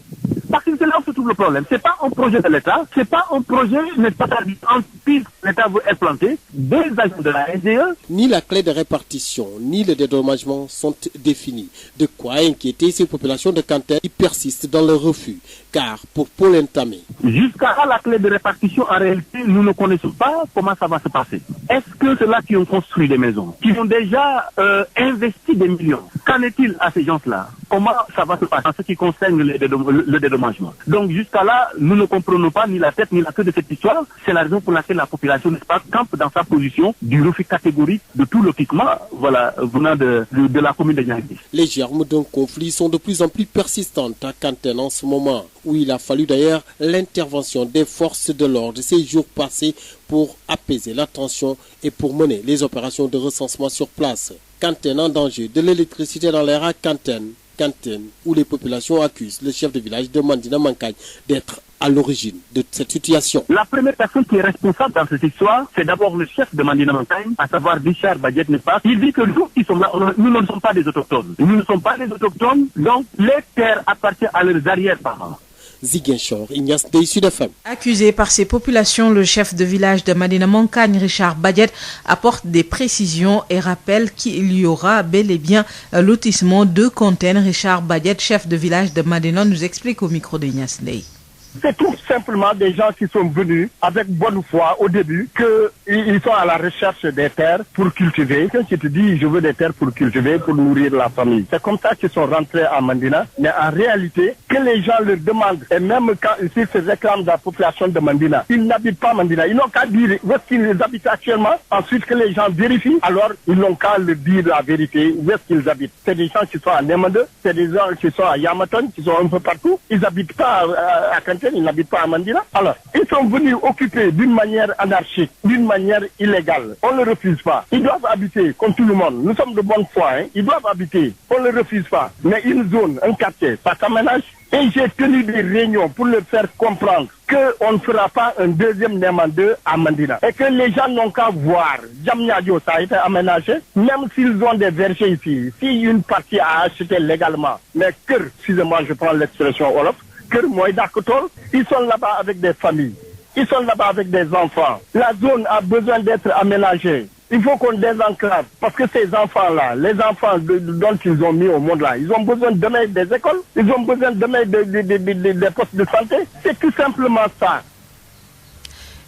Parce que c'est là où se trouve le problème. C'est pas un projet de l'État, c'est pas un projet, n'est-ce pas, en piste, l'État veut implanter des agents de la SDE. Ni la clé de répartition, ni le dédommagement sont définis. De quoi inquiéter ces populations de Kantène qui persistent dans le refus. Car, pour Paul Ntamé, jusqu'à la clé de répartition, en réalité, nous ne connaissons pas comment ça va se passer. Est-ce que ceux-là qui ont construit des maisons, qui ont déjà investi des millions, qu'en est-il à ces gens-là? Comment ça va se passer en ce qui concerne le dédommagement? Donc jusqu'à là, nous ne comprenons pas ni la tête ni la queue de cette histoire. C'est la raison pour laquelle la population, n'est-ce pas, campe dans sa position du refus catégorique de tout lotissement, voilà, venant de la commune de Niangui. Les germes d'un conflit sont de plus en plus persistantes à Kantène en ce moment, où il a fallu d'ailleurs l'intervention des forces de l'ordre ces jours passés pour apaiser la tension et pour mener les opérations de recensement sur place. Kantène en danger de l'électricité dans l'air à Kantène, où les populations accusent le chef de village de Mandina Mankagne d'être à l'origine de cette situation. La première personne qui est responsable dans cette histoire, c'est d'abord le chef de Mandina Mankagne, à savoir Richard Badiet, n'est-ce pas? Il dit que nous qui sommes là, nous ne sommes pas des autochtones. Nous ne sommes pas des autochtones, donc les terres appartiennent à leurs arrière-parents. Ziguinchor, Ignace Dey, Sud FM. Accusé par ces populations, le chef de village de Mandina Mankagne, Richard Badiet, apporte des précisions et rappelle qu'il y aura bel et bien un lotissement de Kantène. Richard Badiet, chef de village de Mandina, nous explique au micro de Ignace Dey. C'est tout simplement des gens qui sont venus avec bonne foi au début, qu'ils sont à la recherche des terres pour cultiver. Quand tu te dis je veux des terres pour cultiver, pour nourrir la famille, c'est comme ça qu'ils sont rentrés à Mandina. Mais en réalité, que les gens leur demandent, et même quand ils se réclament de la population de Mandina, ils n'habitent pas Mandina. Ils n'ont qu'à dire où est-ce qu'ils habitent actuellement. Ensuite que les gens vérifient, alors ils n'ont qu'à leur dire la vérité, où est-ce qu'ils habitent. C'est des gens qui sont à Nemande, c'est des gens qui sont à Yamaton, qui sont un peu partout. Ils n'habitent pas à Kantène. Ils n'habitent pas à Mandina. Alors, ils sont venus occuper d'une manière anarchique, d'une manière illégale. On ne le refuse pas. Ils doivent habiter comme tout le monde. Nous sommes de bonne foi. Ils doivent habiter. On ne le refuse pas. Mais une zone, un quartier, ça s'aménage. Et j'ai tenu des réunions pour leur faire comprendre qu'on ne fera pas un deuxième Néman 2 à Mandina. Et que les gens n'ont qu'à voir. Djamnyadjo, ça a été aménagé. Même s'ils ont des vergers ici, si une partie a acheté légalement, mais que, excusez-moi, je prends l'expression Wolof, ils sont là-bas avec des familles, ils sont là-bas avec des enfants. La zone a besoin d'être aménagée. Il faut qu'on désenclave, parce que ces enfants-là, les enfants dont ils ont mis au monde là, ils ont besoin de mettre des écoles, ils ont besoin de mettre des postes de santé. C'est tout simplement ça.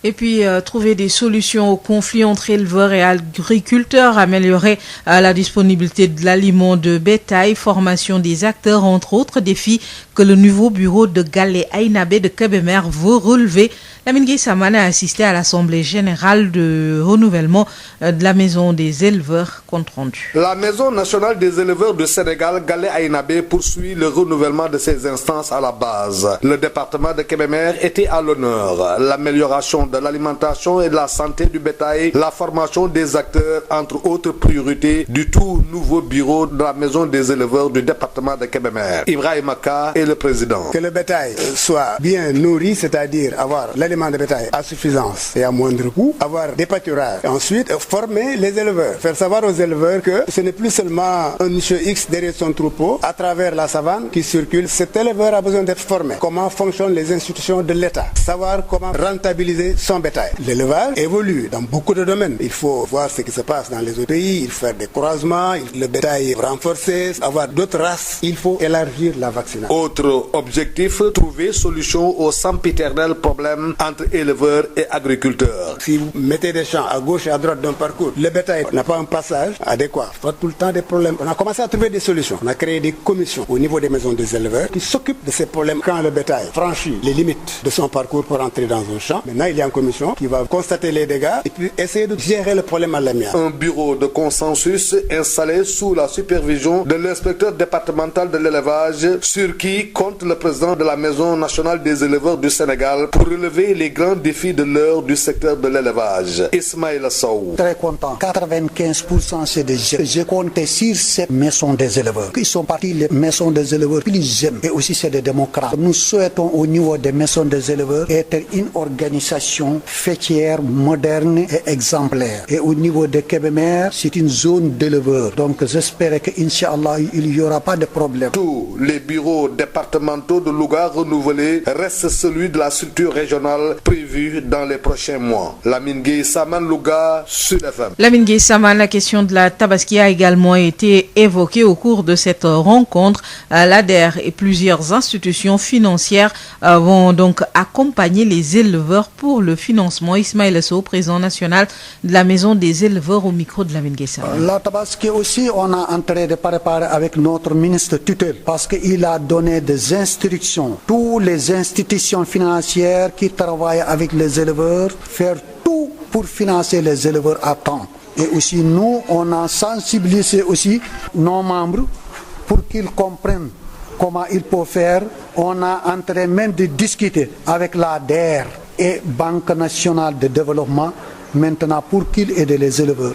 Et puis, trouver des solutions au conflit entre éleveurs et agriculteurs, améliorer la disponibilité de l'aliment de bétail, formation des acteurs, entre autres défis que le nouveau bureau de Gallé Aïnabé de Kébémer veut relever. Lamine Gueye Samane a assisté à l'Assemblée générale de renouvellement de la Maison des éleveurs, compte rendu. La Maison nationale des éleveurs du Sénégal, Gallé Aïnabé, poursuit le renouvellement de ses instances à la base. Le département de Kébémer était à l'honneur. L'amélioration de l'alimentation et de la santé du bétail, la formation des acteurs, entre autres priorités du tout nouveau bureau de la Maison des éleveurs du département de Kébémer. Ibrahim Aka est le président. Que le bétail soit bien nourri, c'est-à-dire avoir l'aliment de bétail à suffisance et à moindre coût, avoir des pâturages. Et ensuite, former les éleveurs. Faire savoir aux éleveurs que ce n'est plus seulement un monsieur X derrière son troupeau, à travers la savane qui circule. Cet éleveur a besoin d'être formé. Comment fonctionnent les institutions de l'État. Savoir comment rentabiliser son bétail. L'élevage évolue dans beaucoup de domaines. Il faut voir ce qui se passe dans les autres pays. Il faut faire des croisements. Le bétail renforcé. Avoir d'autres races. Il faut élargir la vaccination. Autre objectif, trouver solution au sempiternel problème entre éleveurs et agriculteurs. Si vous mettez des champs à gauche et à droite d'un parcours, le bétail n'a pas un passage adéquat. Il faut tout le temps des problèmes. On a commencé à trouver des solutions. On a créé des commissions au niveau des maisons des éleveurs qui s'occupent de ces problèmes quand le bétail franchit les limites de son parcours pour entrer dans un champ. Maintenant, il y a une commission qui va constater les dégâts et puis essayer de gérer le problème à l'amiable. Un bureau de consensus installé sous la supervision de l'inspecteur départemental de l'élevage sur qui compte le président de la Maison nationale des éleveurs du Sénégal pour relever les grands défis de l'heure du secteur de l'élevage. Ismaïla Sow. Très content. 95% c'est des jeunes. J'ai compté sur ces maisons des éleveurs. Ils sont partis les maisons des éleveurs plus jeunes et aussi c'est des démocrates. Nous souhaitons au niveau des maisons des éleveurs être une organisation fêtière, moderne et exemplaire. Et au niveau de Kébémer, c'est une zone d'éleveurs. Donc j'espère qu'Inch'Allah, il n'y aura pas de problème. Tous les bureaux départementaux de Louga renouvelés restent celui de la structure régionale prévue dans les prochains mois. Lamine Gueye Samane, Louga, Sud FM. Lamine Gueye Samane, la question de la Tabaski a également été évoquée au cours de cette rencontre. L'ADER et plusieurs institutions financières vont donc accompagner les éleveurs pour le financement. Ismaël Sow, président national de la Maison des éleveurs, au micro de Lamine Gueye Samane. La Tabaski aussi, on a en train de préparer avec notre ministre tutelle parce qu'il a donné des instructions. Toutes les institutions financières qui travaillent avec les éleveurs, faire tout pour financer les éleveurs à temps. Et aussi nous, on a sensibilisé aussi nos membres pour qu'ils comprennent comment il faut faire. On a en train même de discuter avec la DER et Banque nationale de développement maintenant pour qu'ils aident les éleveurs.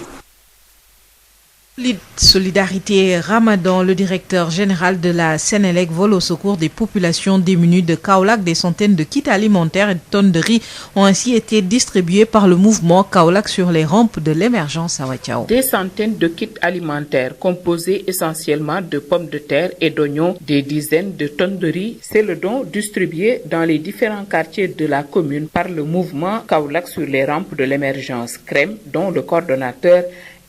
Solidarité Ramadan, le directeur général de la Sénélec vole au secours des populations démunies de Kaolack. Des centaines de kits alimentaires et de tonnes de riz ont ainsi été distribués par le mouvement Kaolack sur les rampes de l'émergence à Wachao. Des centaines de kits alimentaires composés essentiellement de pommes de terre et d'oignons, des dizaines de tonnes de riz, c'est le don distribué dans les différents quartiers de la commune par le mouvement Kaolack sur les rampes de l'émergence Crème, dont le coordonnateur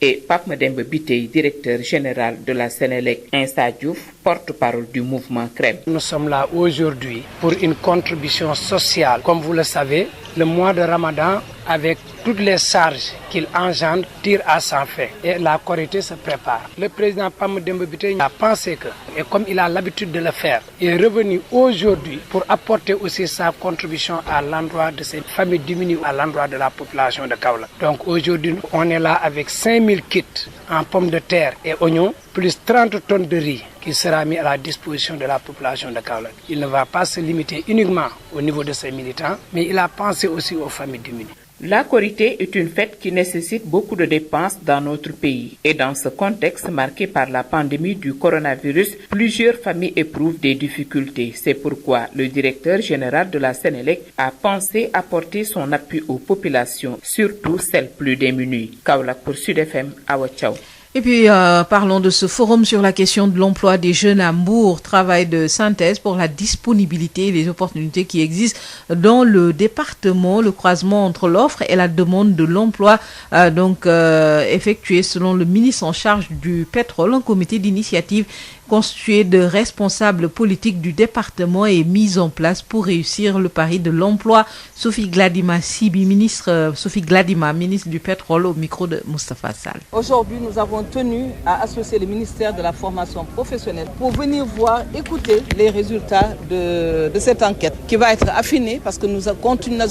et Pape Madembe Bitey, directeur général de la Sénélec. Insa Diouf, porte-parole du mouvement Crème. Nous sommes là aujourd'hui pour une contribution sociale. Comme vous le savez, le mois de Ramadan, avec toutes les charges qu'il engendre, tire à sa fin. Et la Korité se prépare. Le président Pape Madembe Bitey a pensé que, et comme il a l'habitude de le faire, il est revenu aujourd'hui pour apporter aussi sa contribution à l'endroit de ces familles diminuées, à l'endroit de la population de Kaolack. Donc aujourd'hui, on est là avec 5000 kits en pommes de terre et oignons, plus 30 tonnes de riz qui sera mis à la disposition de la population de Kaolack. Il ne va pas se limiter uniquement au niveau de ses militants, mais il a pensé aussi aux familles diminuées. La Korité est une fête qui nécessite beaucoup de dépenses dans notre pays. Et dans ce contexte marqué par la pandémie du coronavirus, plusieurs familles éprouvent des difficultés. C'est pourquoi le directeur général de la Sénélec a pensé apporter son appui aux populations, surtout celles plus démunies. Kaolack pour Sud FM, Awa Thiaw. Et puis, parlons de ce forum sur la question de l'emploi des jeunes à Mbour, travail de synthèse pour la disponibilité et les opportunités qui existent dans le département, le croisement entre l'offre et la demande de l'emploi, effectué selon le ministre en charge du pétrole, un comité d'initiative constitué de responsables politiques du département est mise en place pour réussir le pari de l'emploi. Sophie Gladima ministre du pétrole, au micro de Moustapha Sall. Aujourd'hui, nous avons tenu à associer le ministère de la formation professionnelle pour venir voir, écouter les résultats de cette enquête qui va être affinée parce que nous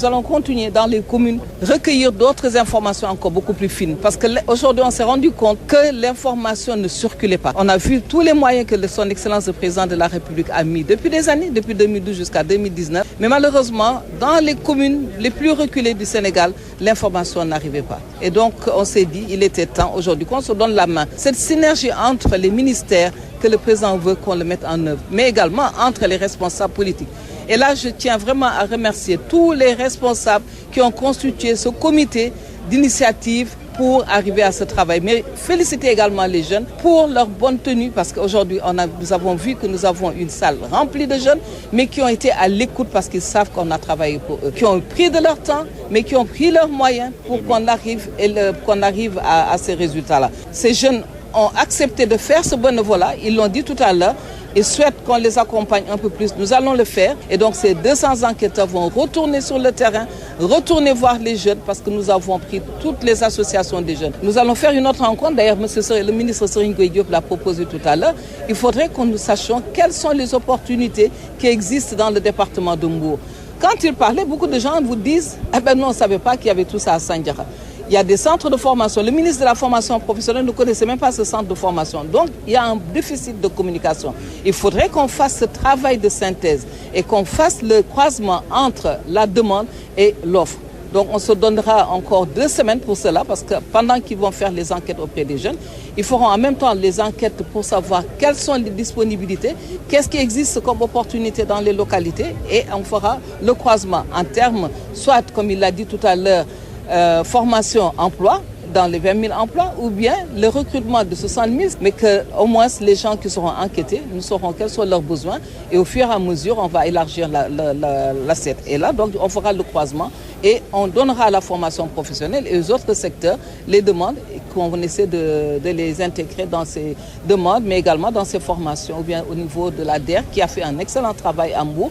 allons continuer dans les communes, recueillir d'autres informations encore beaucoup plus fines. Parce qu'aujourd'hui, on s'est rendu compte que l'information ne circulait pas. On a vu tous les moyens que son Excellence le Président de la République a mis depuis des années, depuis 2012 jusqu'à 2019. Mais malheureusement, dans les communes les plus reculées du Sénégal, l'information n'arrivait pas. Et donc, on s'est dit, il était temps aujourd'hui qu'on se donne la main. Cette synergie entre les ministères que le président veut qu'on le mette en œuvre, mais également entre les responsables politiques. Et là, je tiens vraiment à remercier tous les responsables qui ont constitué ce comité d'initiative pour arriver à ce travail. Mais féliciter également les jeunes pour leur bonne tenue, parce qu'aujourd'hui, nous avons vu que nous avons une salle remplie de jeunes, mais qui ont été à l'écoute parce qu'ils savent qu'on a travaillé pour eux, qui ont pris de leur temps, mais qui ont pris leurs moyens pour qu'on arrive à ces résultats-là. Ces jeunes ont accepté de faire ce bénévolat, ils l'ont dit tout à l'heure, et souhaitent qu'on les accompagne un peu plus. Nous allons le faire. Et donc ces 200 enquêteurs vont retourner sur le terrain, retourner voir les jeunes parce que nous avons pris toutes les associations des jeunes. Nous allons faire une autre rencontre. D'ailleurs, le ministre Serigne Ngoye Diop l'a proposé tout à l'heure. Il faudrait que nous sachions quelles sont les opportunités qui existent dans le département de Mbour. Quand il parlait, beaucoup de gens vous disent « Eh ben non, on ne savait pas qu'il y avait tout ça à Sandiara ». Il y a des centres de formation. Le ministre de la formation professionnelle ne connaissait même pas ce centre de formation. Donc, il y a un déficit de communication. Il faudrait qu'on fasse ce travail de synthèse et qu'on fasse le croisement entre la demande et l'offre. Donc, on se donnera encore 2 semaines pour cela parce que pendant qu'ils vont faire les enquêtes auprès des jeunes, ils feront en même temps les enquêtes pour savoir quelles sont les disponibilités, qu'est-ce qui existe comme opportunité dans les localités et on fera le croisement en termes, soit, comme il l'a dit tout à l'heure, formation emploi dans les 20 000 emplois ou bien le recrutement de 60 000, mais qu'au moins les gens qui seront enquêtés, nous saurons quels sont leurs besoins et au fur et à mesure, on va élargir l'assiette. Et là, donc, on fera le croisement et on donnera à la formation professionnelle et aux autres secteurs les demandes qu'on essaie de les intégrer dans ces demandes, mais également dans ces formations ou bien au niveau de la DER qui a fait un excellent travail à Mbour.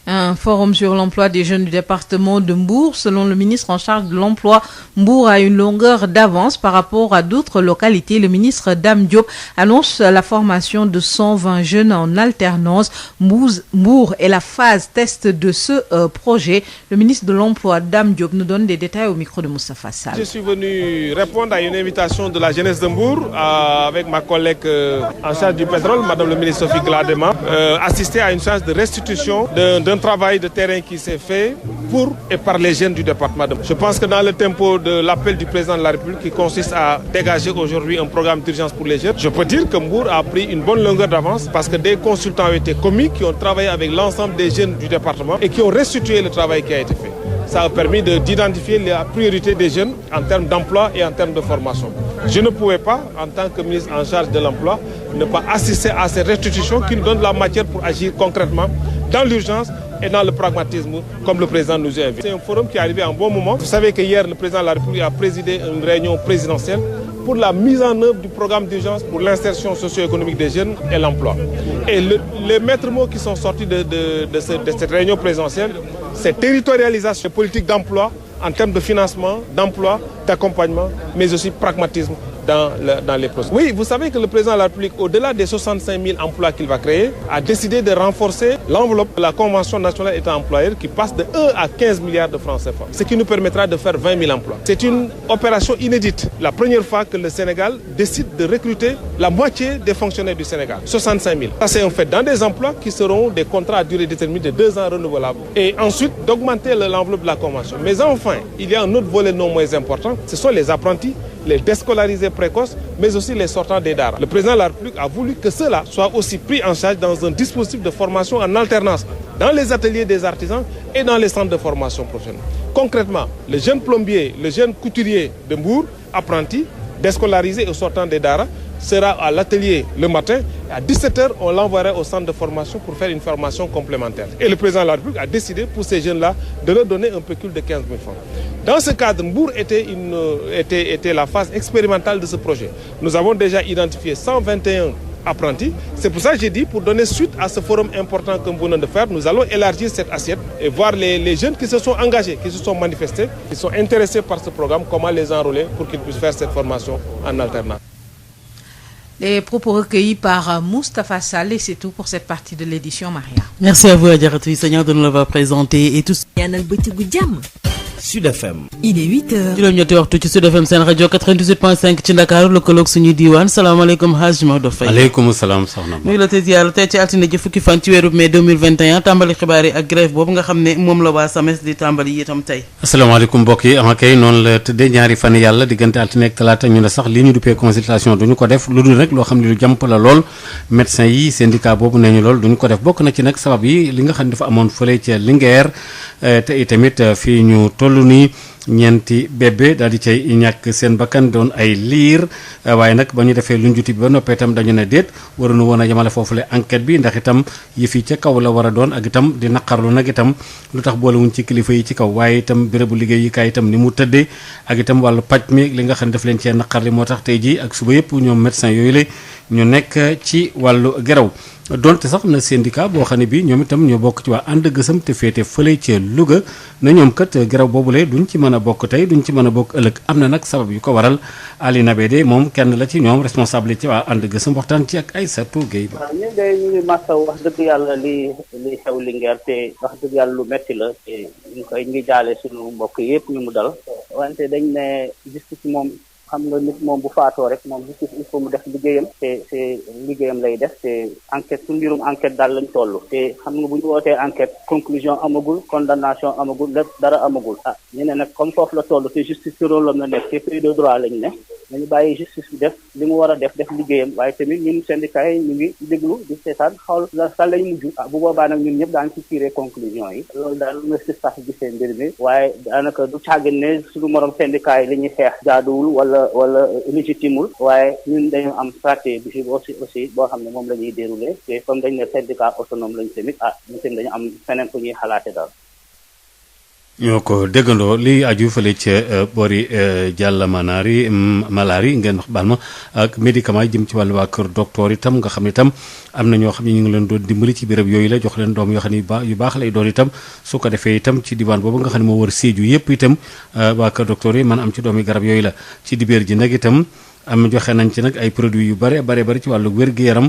Un forum sur l'emploi des jeunes du département de Mbour. Selon le ministre en charge de l'emploi, Mbour a une longueur d'avance par rapport à d'autres localités. Le ministre Dame Diop annonce la formation de 120 jeunes en alternance. Mbour est la phase test de ce projet. Le ministre de l'emploi, Dame Diop, nous donne des détails au micro de Moustapha Sall. Je suis venu répondre à une invitation de la jeunesse de Mbour avec ma collègue en charge du pétrole, Madame le ministre Sophie Gladima, assister à une séance de restitution d'un travail de terrain qui s'est fait pour et par les jeunes du département de Mbour. Je pense que dans le tempo de l'appel du président de la République qui consiste à dégager aujourd'hui un programme d'urgence pour les jeunes, je peux dire que Mbour a pris une bonne longueur d'avance parce que des consultants ont été commis qui ont travaillé avec l'ensemble des jeunes du département et qui ont restitué le travail qui a été fait. Ça a permis d'identifier la priorité des jeunes en termes d'emploi et en termes de formation. Je ne pouvais pas, en tant que ministre en charge de l'emploi, ne pas assister à ces restitutions qui nous donnent la matière pour agir concrètement dans l'urgence et dans le pragmatisme, comme le président nous a invités. C'est un forum qui est arrivé à un bon moment. Vous savez que hier, le président de la République a présidé une réunion présidentielle pour la mise en œuvre du programme d'urgence pour l'insertion socio-économique des jeunes et l'emploi. Et les maîtres mots qui sont sortis de cette réunion présidentielle, c'est territorialisation des politiques d'emploi en termes de financement, d'emploi, d'accompagnement, mais aussi pragmatisme dans les processus. Oui, vous savez que le président de la République, au-delà des 65 000 emplois qu'il va créer, a décidé de renforcer l'enveloppe de la Convention nationale État employeur qui passe de 1 à 15 milliards de francs CFA, ce qui nous permettra de faire 20 000 emplois. C'est une opération inédite. La première fois que le Sénégal décide de recruter la moitié des fonctionnaires du Sénégal, 65 000. Ça, c'est un fait dans des emplois qui seront des contrats à durée déterminée de 2 ans renouvelables. Et ensuite, d'augmenter l'enveloppe de la Convention. Mais enfin, il y a un autre volet non moins important, ce sont les apprentis, les déscolarisés précoces, mais aussi les sortants des DARA. Le président de la République a voulu que cela soit aussi pris en charge dans un dispositif de formation en alternance, dans les ateliers des artisans et dans les centres de formation professionnelle. Concrètement, le jeune plombier, le jeune couturier de Mbour, apprenti, déscolarisé et sortant des DARA, sera à l'atelier le matin. À 17h, on l'enverra au centre de formation pour faire une formation complémentaire. Et le président de la République a décidé pour ces jeunes-là de leur donner un pécule de 15 000 francs. Dans ce cadre, Mbour était la phase expérimentale de ce projet. Nous avons déjà identifié 121 apprentis. C'est pour ça que j'ai dit, pour donner suite à ce forum important que nous venons de faire, nous allons élargir cette assiette et voir les jeunes qui se sont engagés, qui se sont manifestés, qui sont intéressés par ce programme, comment les enrôler pour qu'ils puissent faire cette formation en alternance. Les propos recueillis par Moustapha Sall, et c'est tout pour cette partie de l'édition, Maria. Merci à vous, Adjaratou Seigneur, de nous l'avoir présenté et tous. Sud FM. Il est 8h. juróom-ñetti waxtu ci Sud FM seen rajo 98.5 ci Ndakaaru lëkkaloog suñu diiwaan salaamaaleykum Hadj Maodo Faye. aleykum salaam soxna nuyu la tey yàlla tey ci altine ji fukki fan ci weeru mai 2021 tàmbali xibaar yi ak grève boobu nga xam ne moom la waa SAMES di tàmbali itam tey. asalaamaaleykum mbokk yi ama kay noonu la tëddee ñaari fan yàlla diggante altine ak talaata ñu ne sax li ñu duppee consultation duñu ko def lu dul rek loo xam ne lu jàmp la lool médecin yi syndicat boobu nee ñu lool duñu ko def bokk na ci nag sabab yi li nga xam ne dafa amoon fële ca Linguère te itamit fii ñu toll nii ñeenti bébé daal di cay ñàkk seen bakkan doon ay liir waaye nag ba ñu defee lu njuti bi ba noppee itam dañu ne déet waruñu woon a yemale foofule enquête bi ndax itam yëf yi ca kaw la war a doon ak itam di naqarlu nag itam lu tax boolewuñ ci kilifa yi ci kaw waaye itam bérébu liggéeyukaay itam ni mu tëddee ak itam wàllu paj mi li nga xam ne daf leen cee naqarli moo tax tey jii ak suba yëpp ñoom médecin yooyu la ñu nekk ci wàllu geraw donte sax na syndicat boo xam ne bi ñoom itam ñoo bokk ci waa ànd gësam te féete fële ca Louga na ñoom kat geraw boobule duñ ci mën a bokk tey duñ ci mën a bokk ëllëg am na nag sabab yu ko waral Ali Nabédé moom kenn la ci ñoom responsable ci waa ànd gësam waxtaan ci ak Aïssatou Gueye Ba. waaw ñun de ñu ngi masaw wax dëgg yàlla li xew Linguère te wax dëgg yàlla lu metti la te ñu ngi jaale suñu mbokk yëpp ñu mu dal wante dañ ne justice moom xam nga nit moom bu faatoo rek moom justice il faut mu def liggéeyam te liggéeyam lay def te enquête su mbirum enquête daal lañ toll te xam nga bu ñu wootee enquête conclusion amagul condamnation amagul lépp dara amagul ñu ne nag comme foofu la toll te justice ci rôle am la nekk te pays de droit lañ ne nañu bàyyi justice bi def li mu war a def liggéeyam waaye tamit ñun syndicat yi ñu ngi déglu di seetaan xool fan lañ mujj bu boobaa nag ñun ñëpp daan ci tiré conclusion yi loolu daal na si sax gisee mbir mi waaye daanaka du càggin ne suñu morom syndicat yi li ñuy xeex jaaduwul wala légitimul waaye ñun dañu am stratégie bi aussi boo xam ne moom la ñuy déroulé te comme dañ ne syndicat autonome lañu tamit ñu tamit dañu am feneen fu ñuy xalaate daal. ñoo ko déggandoo li aju fële ca boori Jàlla Malaari ngeen wax baal ma ak médicament yi jëm ci wàllu waa kër docteur itam nga xam ne itam am na ñoo xam ne ñu ngi leen doon dimbali ci béréb yooyu la jox leen doom yoo xam ne yu baax lay doon itam su ko defee itam ci diwaan boobu nga xam ne moo war Sédhiou yëpp itam waa kër docteur yi mën am ci doomi garab yooyu la ci dibéer ji nag itam am joxe nañ ci nag ay produits yu bare ci wàllu wér-gu-yaram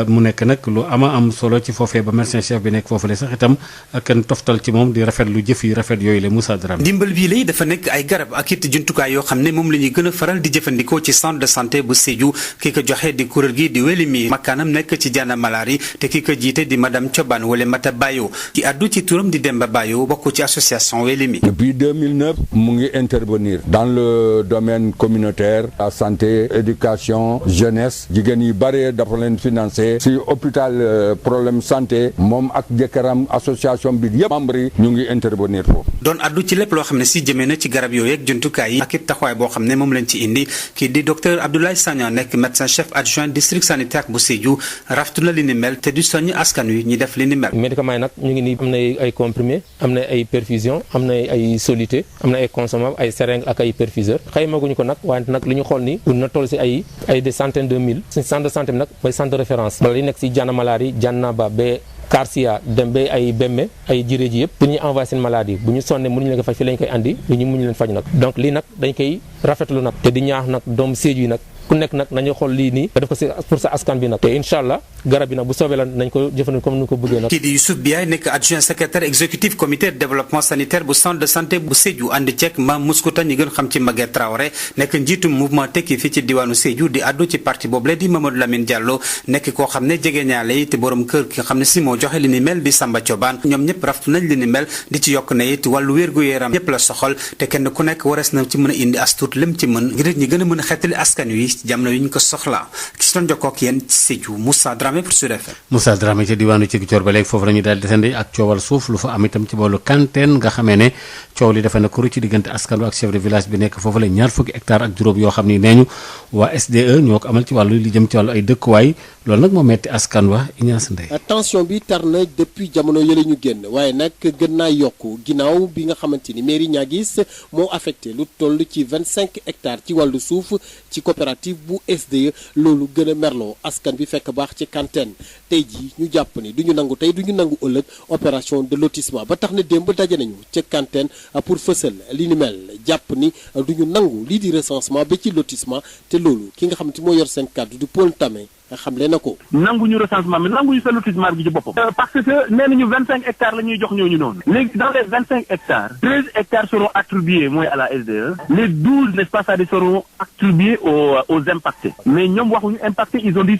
mu nekk nag lu am solo ci foofee ba médecin chef bi nekk foofu le sax itam kenn toftal ci moom di rafet lu jëf yi rafet yooyu la Moussa Dramé. ndimbal bii lay dafa nekk ay garab ak it jumtukaay yoo xam ne moom la ñuy gën a faral di jëfandikoo ci centre de santé bu Sédhiou ki ko joxe di kuréel gi di Welimi makkaanam nekk ci Jana Malari te ki ko jiite di madame Thioban Wole Mata Bayo ki addu ci turam di Demba Bayo bokk ci association Welimi. Depuis 2009 mu ngi intervenir dans le domaine communautaire la santé éducation jeunesse jigéen yi bare dafa leen financé si hôpital problème santé moom ak jëkkëram association bi yëpp membres yi ñu ngi intervenir foofu. doon addu ci lépp loo xam ne si jëmee na ci garab yooyu ak jumtukaay yi ak it taxawaay boo xam ne moom lañ ci indi kii di docteur Abdoulaye Sagna nekk médecin chef adjoint district sanitaire bu Sédhiou raftu na li ni mel te du soññ askan wi ñi def li ni mel. médicaments yi nag ñu ngi nii am na ay comprimés am na ay perfusion am na ay soluté am na ay consommables ay seringues ak ay perfuseurs xaymaguñu ko nag wante nag li ñu xool nii na toll si ay des centaines de mille suñu centre de santé bi nag mooy centre de référence bala li nekk si Jana Malari Jannaba ba Karsia dem ba ay Bemme ay jiré ji yëpp pour ñuy envoyé seen maladie bu ñu sonnee mënuñu leen ko faj fi lañ koy andi ñu mënuñu leen faj nag donc lii nag dañ koy rafetlu nag te di ñaax nag doomu Sédhiou yi nag ku nekk nag nañu xool lii nii nga def ko si pour sa askan bi nag te incha allah garab bi nag bu soobee la nañ ko jëfandikoo comme ni ko bëggee nag. kii di Youssouf Biaye nekk adjoint secrétaire exécutif comité de développement sanitaire bu centre de santé bu Sédhiou ànd ceeg Mam Mouskouta ñi gën xam ci Maguette Traoré nekk njiitu mouvement tekki fii ci diwaanu Sédhiou di addu ci parti boobule di Mamadou Lamine Diallo nekk koo xam ne jege ñaale yi te borom kër ki nga xam ne si moo joxe li ni mel di Samba Thioban ñoom ñëpp raftu nañ li ni mel di ci yokk ne it wàllu wér-gu-yaram ñëpp la soxal te kenn ku nekk warees na ci mën a indi astuut lim ci mën ngir ñi gën a mën a xettali askan wi jamono yi ñu ko soxla ki si doon jokkoo ak yéen ci Sédhiou Moussa Dramé pour Sud FM. Moussa Dramé ci diwaanu ci Coor ba léegi foofu la ñu daal di desandi ak coowal suuf lu fa am itam ci boolu Kanteen nga xamee ne coow li dafa na kuru ci diggante askan ak chef de village bi nekk foofu la ñaar fukki hectare ak juróom yoo xam ni nee ñu waa SDE ñoo ko amal ci wàllu li jëm ci wàllu ay dëkkuwaay loolu nag moo metti askan wa Ignace Ndeye. tension bi tar na depuis jamono yële ñu génn waaye nag gën naa yokku ginnaaw bi nga xamante ni mairie Niaguis moo affecté lu toll ci 25 hectares ci wàllu suuf ci coopérative bu SDE loolu gën a merloo askan bi fekk baax ci Kantène tey jii ñu jàpp ni du ñu nangu tey du ñu nangu ëllëg opération de lotissement ba tax na démb daje nañu ca Kantène pour fësal li ni mel jàpp ni du ñu nangu lii di recensement ba ci lotissement te loolu ki nga xamante moo yor seen kàddu di Paul Tamé xamle na ko. nanguñu recensement bi nanguñu sa lotissement bi ci boppam. parce que nee nañu 25 hectares la ñuy jox ñooñu noonu. léegi dans les 25 hectares. 13 hectares seront attribués mooy à la SDE. les 12 n'est-ce pas ça seront attribués aux impactés. mais ñoom waxuñu impactés ils ont dit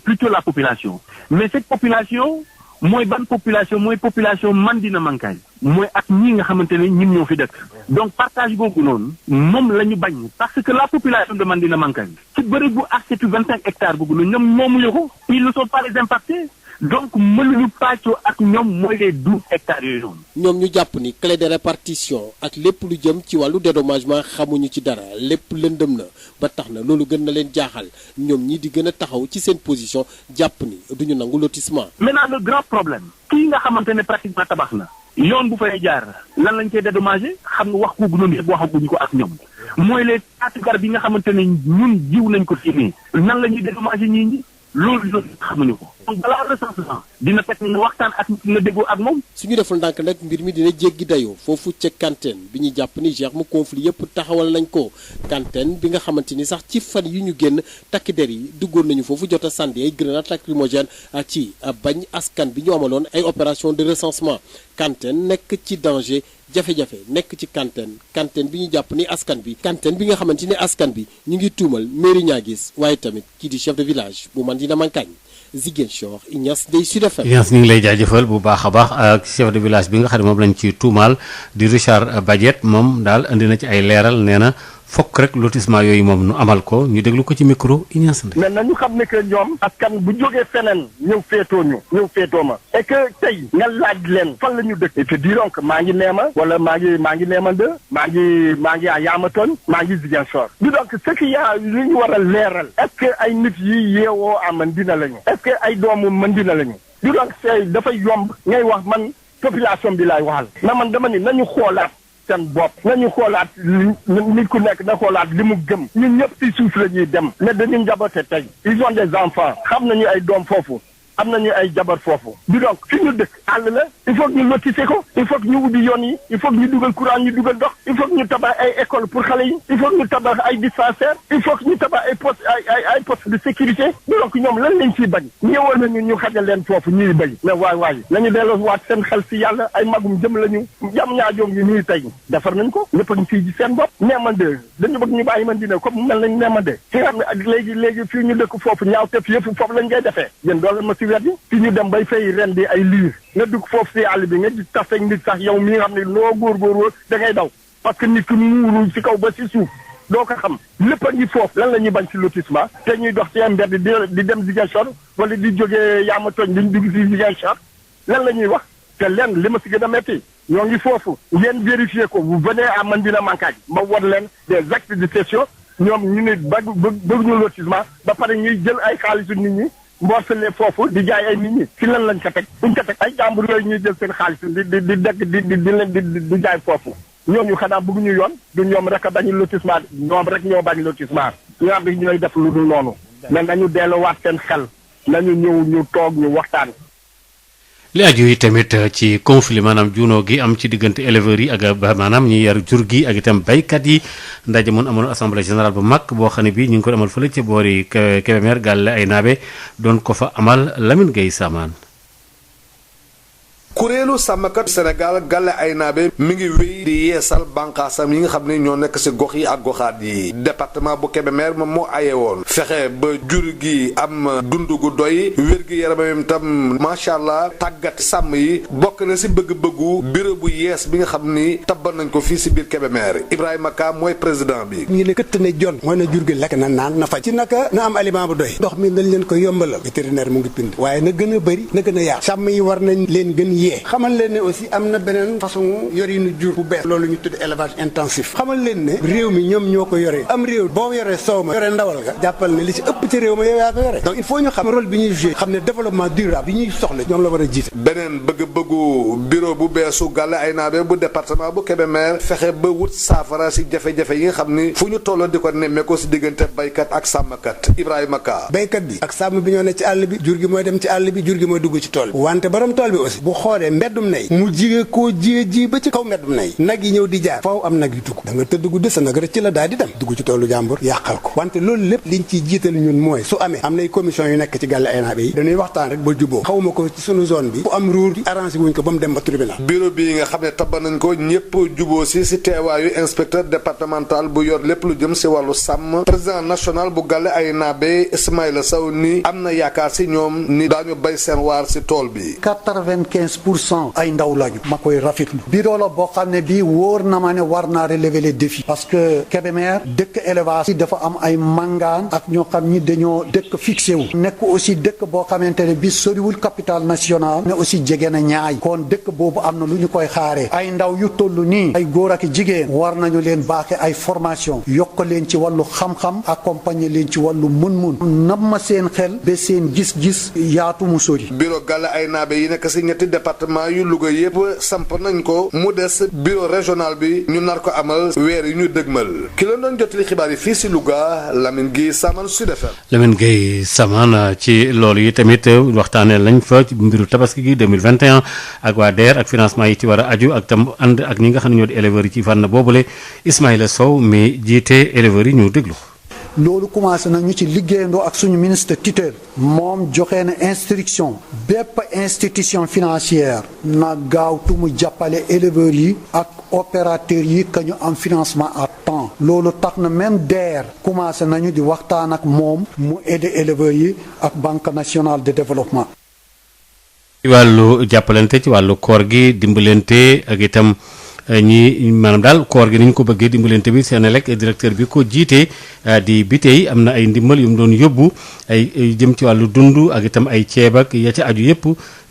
plutôt la population. mais cette population mooy ban population mooy population Mandina Mankagne. mooy ak ñi nga xamante ne ñun ñoo fi dëkk. donc partage boobu noonu moom la ñu bañ parce que la population de Mandina Mankagne ci bërëb bu assiette 25 hectares boobu noonu ñoom moomuñu ko ils ne sont pas les impactés donc mënuñu pàccoo ak ñoom mooy les 12 hectares yooyu noonu. ñoom ñu jàpp ni clé de répartition ak lépp lu jëm ci wàllu dédommagement xamuñu ci dara lépp lëndëm na ba tax na loolu gën na leen jaaxal ñoom ñi di gën a taxaw ci seen position jàpp ni duñu nangu lotissement. maintenant le grand problème kii nga xamante ne pratiquement tabax na. yoon bu fay jaar lan lañ koy dédommagé xam nga wax kooku noonu yëpp waxaguñu ko ak ñoom mooy les taatu garab yi nga xamante ne ñun jiw nañ ko fii nii nan la ñuy dédommagé ñii ñi loolu xamuñu ko. donc balaa recensement dina fekk nga waxtaan ak nga déggoo ak moom. suñu deful ndànk nag mbir mi dina jéggi dayoo foofu ca Kantène bi ñu jàpp ni germe conflit yëpp taxawal nañ ko Kantène bi nga xamante ni sax ci fan yu ñu génn takk der yi duggoon nañu foofu jot a sànni ay grenade lacrymogène ci bañ askan bi ñu amaloon ay opération de recensement Kantène nekk ci danger jafe-jafe nekk ci Kantène bi ñu jàpp ni askan bi Kantène bi nga xamante ni askan bi ñu ngi tuumal mairie Niaguis waaye tamit kii di chef de village bu Mandina Mankagne Ziguinchor Ignace Ndeye Sud FM. Ignace ñu ngi lay jaajëfal bu baax a baax ak chef de village bi nga xam ne moom lañ ci tuumaal di Richard Badiet moom daal indi na ci ay leeral nee na fokk rek lotissement yooyu moom nu amal ko ñu déglu ko ci micro Ignace Ndeye. mais nañu xam ne que ñoom askan bu jógee feneen ñëw féetoo ma et que tey nga laaj leen fan la ñu dëkk et que diront que maa ngi Néma wala maa ngi Néma 2 maa ngi à Yamaton maa ngi Ziguinchor du donc ce qu'il y a lu ñu war a leeral est-ce que ay nit yi yeewoo à Mandina lañu est-ce que ay doomu Mandina lañu du donc c'est dafay yomb ngay wax man population bi laay waxal na man dama ni nañu xoolaat seen bopp nañu xoolaat nit ku nekk na xoolaat li mu gëm ñun ñëpp ci suuf la ñuy dem mais dañu njaboote tey ils ont des enfants xam nañu ay doom foofu am nañu ay jabar foofu du donc fi ñu dëkk àll la il faut que ñu lotissé ko il faut que ñu ubbi yoon yi il faut que ñu dugal courant ñu dugal ndox il faut que ñu tabax ay école pour xale yi il faut que ñu tabax ay dispensaire il faut que ñu tabax ay poste de sécurité du donc ñoom lan lañ ciy bañ ñëwoon nañu ñu xajal leen foofu ñuy bañ mais waay nañu delloo waat seen xel si yàlla ay magum jëm lañu jam ñaajoom yi ñuy tey defar nañ ko ñëpp a ngi fii ji seen bopp Néma 2 dañu bëgg ñu bàyyi Mandina comme mel nañ Néma 2 fi nga xam ne léegi fii ñu dëkk foofu ñaaw tef yëpp foofu lañ koy defee yéen doole ma si fi ñu dem bay fay ren di ay liir nga dugg foofu si àll bi nga di tase nit sax yow mi nga xam ne loo góorgóorlu da ngay daw parce que nit ku muuru si kaw ba si suuf doo ko xam lépp a ngi foofu lan la ñuy bañ si lotissement te ñuy dox ci mbedd di dem Ziguinchor wala di jógee Yamaton di dugg si Ziguinchor lan la ñuy wax te leen li ma si gën a metti ñoo ngi foofu ngeen vérifier ko vous venez à Mandina Mankagne ma war leen des actes de cession ñoom ñu ne bëgg ñu lotissement ba pare ñuy jël ay xaalisu nit ñi mboosale foofu di jaay ay nit ñi ci lan lañ ko teg buñ ko teg ay jàmbur yooyu ñuy jël seen xaalis di jaay foofu ñooñu xanaa bëgg ñu yoon du ñoom rek a bañu lotissement ñoom rek ñoo bañ lotissement ñu am ñu lay def lu dul noonu mais nañu delluwaat seen xel nañu ñëw ñu toog ñu waxtaan. li aju yi tamit ci conflit maanaam juunoo gi am ci diggante éleveurs yi ak maanaam ñi yar jur gi ak itam baykat yi ndaje mun amoon assemblée générale bu mag boo xam ne bii ñu ngi ko amal fële ci boori Kébémer Gàlle ay naabe doon ko fa amal Lamine Gueye Samaan. kuréelu sàmmkat Sénégal Gàlle Aynabe mi ngi wéy di yeesal bànqaasam yi nga xam ne ñoo nekk ci gox yi ak goxaat yi département bu Kébémer moom moo aye woon fexe ba jur gi am dund gu doy wér gi yaramam tam macha allah tàggat sàmm yi bokk na ci bëgg-bëggu bureau bu yees bi nga xam ni tabbal nañ ko fii ci biir Kébémer Ibrahima Ka mooy président bi. ñu ne këtt ne jon mooy na jur gi lekk na naan na faj ci naka na am aliment bu doy ndox mi dañ leen ko yombalal vétérinaire mu ngi pind waaye na gën a bëri na gën a yaatu sàmm yi war nañ leen gën yee xamal leen ne aussi am na beneen façon yorinu jur bu bees loolu ñu tudd élevage intensif xamal leen ne réew mi ñoom ñoo ko yore am réew boo yoree soow ma yore ndawal ga jàppal ne li ci ëpp ci réew ma yow yaa ko yore donc il faut ñu xam rôle bi ñuy jouer xam ne développement durable yi ñuy soxla ñoom la war a jiite. beneen bëgg-bëggu bureau bu beesu Galle Aynabe bu département bu Kébémer fexe ba wut saafara si jafe-jafe yi nga xam ni fu ñu tolloo di ko nemmeekoo si diggante baykat ak sàmmkat Ibrahima Ka. baykat bi ak sàmm bi ñoo ne ci àll bi jur gi mooy dem ci àll bi jur gi mooy dugg ci tool bi wante borom tool bi aussi bu xoolee mbeddum nay mu jige koo ji ba ci kaw mbeddum nay nag yi ñëw di jaar faaw am nag yu dugg da nga tëdd guddi sa nag rek ci la daal di dem dugg ci toolu jàmbur yàqal ko wante loolu lépp liñ ciy jiital ñun mooy su amee am nay commission yu nekk ci Galle Aynabe yi dañuy waxtaan rek ba juboo xawma ko ci sunu zone bi bu am ruur arrangé wuñ ko ba mu dem ba tribunal. bureau bi nga xam ne tabba nañ ko ñëpp juboo si teewaayu inspecteur départemental bu yor lépp lu jëm si wàllu sàmm président national bu Galle Aynabe Ismaïla Sow ni am na yaakaar si ñoom ni daañu bay seen waar si tool bi. 95% ay ndaw lañu ma koy rafetlu bureau la boo xam ne bii wóor na ma ne war naa relever les défis parce que Kébémer dëkk élevage dafa am ay mangaan ak ñoo xam ñi dañoo dëkk fixé wu nekk aussi dëkk boo xamante ne bi soriwul capitale nationale ne aussi jege na ñaay kon dëkk boobu am na lu ñu koy xaaree ay ndaw yu toll nii ay góor ak jigéen war nañu leen baaxe ay formation yokk leen ci wàllu xam-xam accompagner leen ci wàllu mën-mën nam ma seen xel ba seen gis-gis yaatu mu sori. bureau Galle Aynabe yi nekk si ñetti département yu Louga yëpp samp nañ ko mu des bureau régional bi ñu nar ko amal weer yi ñu dëgmal ki la doon jotali xibaar yi fii si Louga Lamine Gueye Samane Sud FM. Lamine Gueye Samane ci loolu yi tamit waxtaanee lañ fa ci mbiru tabaski gi 2021 ak waa DER ak financement yi ci war a aju ak tam ànd ak ñi nga xam ne ñoo di éleveurs yi ci fànn boobule Ismaïla Sow mi jiite éleveurs yi ñu déglu. loolu commencé nañu ci liggéeyandoo ak suñu ministre tutelle moom joxe na instruction bépp institution financière na gaawtu mu jàppale éleveurs yi ak opérateurs yi ka ñu am financement à temps loolu tax na même DER commencé nañu di waxtaan ak moom mu aider éleveurs yi ak banque nationale de développement. ci wàllu jàppalante ci wàllu koor gi dimbalante ak itam ñi maanaam daal koor gi ni ñu ko bëggee dimbalante bi Senelec directeur bi ko jiitee di bi tey am na ay ndimbal yu mu doon yóbbu ay jëm ci wàllu dund ak itam ay ceeb ak ya ca aju yëpp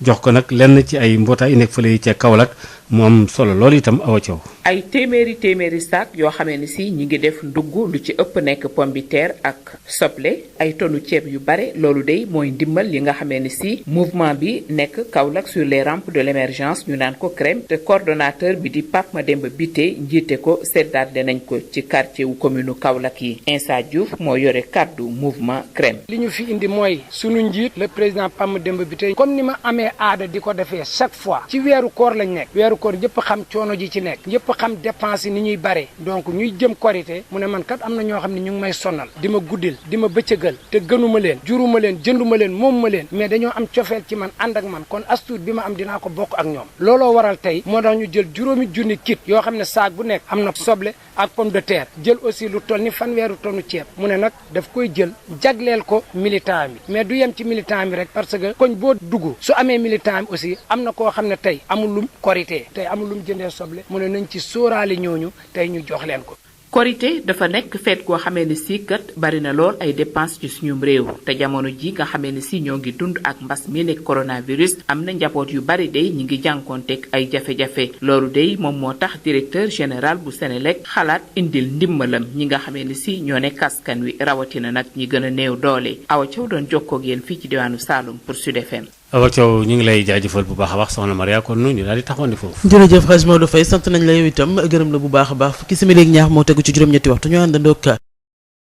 jox ko nag lenn ci ay mbootaay nekk fële ca Kaolack mu am solo loolu itam awa coow. ay téeméeri saak yoo xamee ni si ñi ngi def ndugg lu ci ëpp nekk pomme de terre ak soble ay tonu ceeb yu bare loolu day mooy ndimbal li nga xamee ni si mouvement bi nekk Kaolack sur les rampes de l'émergence ñu naan ko CREM te coordonnateur bi di Pape Mademba Biteye njiite ko seddaat nañ ko ci quartier wu commune Kaolack yi Insa Diouf moo yore kàddu mouvement CREM. li ñu fi indi mooy sunu njiit le président Pape Mademba Biteye comme ni ma amee aada di ko defee chaque fois ci weeru koor lañ nekk weeru koor ñëpp xam coono ji ci nekk ñëpp xam dépense yi ni ñuy bare donc ñuy jëm korité mu ne man kat am na ñoo xam ne ñu ngi may sonal di ma guddil di ma bëccëgal te gënuma leen juruma leen jënduma leen moom ma leen mais dañoo am cofeel ci man ànd ak man kon astuut bi ma am dinaa ko bokk ak ñoom looloo waral tey moo tax ñu jël juróomi junni kit yoo xam ne saak bu nekk am na soble ak pomme de terre jël aussi lu toll ni fanweeru tonu ceeb mu ne nag daf koy jël jagleel ko militant mi mais du yem ci militant mi rek parce que koñ boo dugg su amee militant mi aussi am na koo xam ne tey amul lum korité tey amul lum jëndee soble mu ne nañ ci sóoraale ñooñu tey ñu jox leen ko. korité dafa nekk feet goo xamee ni si kat bari na lool ay dépenses ci suñum réew te jamono ji nga xamee ni si ñoo ngi dund ak mbas mi nekk coronavirus am na njaboot yu bari day ñi ngi jànkoonteeg ay jafe-jafe loolu day moom moo tax directeur général bu Senelec xalaat indil ndimbalam ñi nga xamee ni si ñoo nekk askan wi rawatina nag ñi gën a néew doole Awa Thiaw doon jokkoo ak yéen fii ci diwaanu Saloum pour Sud FM. Awa Thiaw ñu ngi lay jaajëfal bu baax a baax soxna Maria kon ñu daal di taxawandi foofu. jërëjëf Hadj Maodo Faye sant nañ la yow itam gërëm la bu baax a baax fukki simili ak ñaar moo tegu ci juróom-ñetti waxtu ñu àndandoo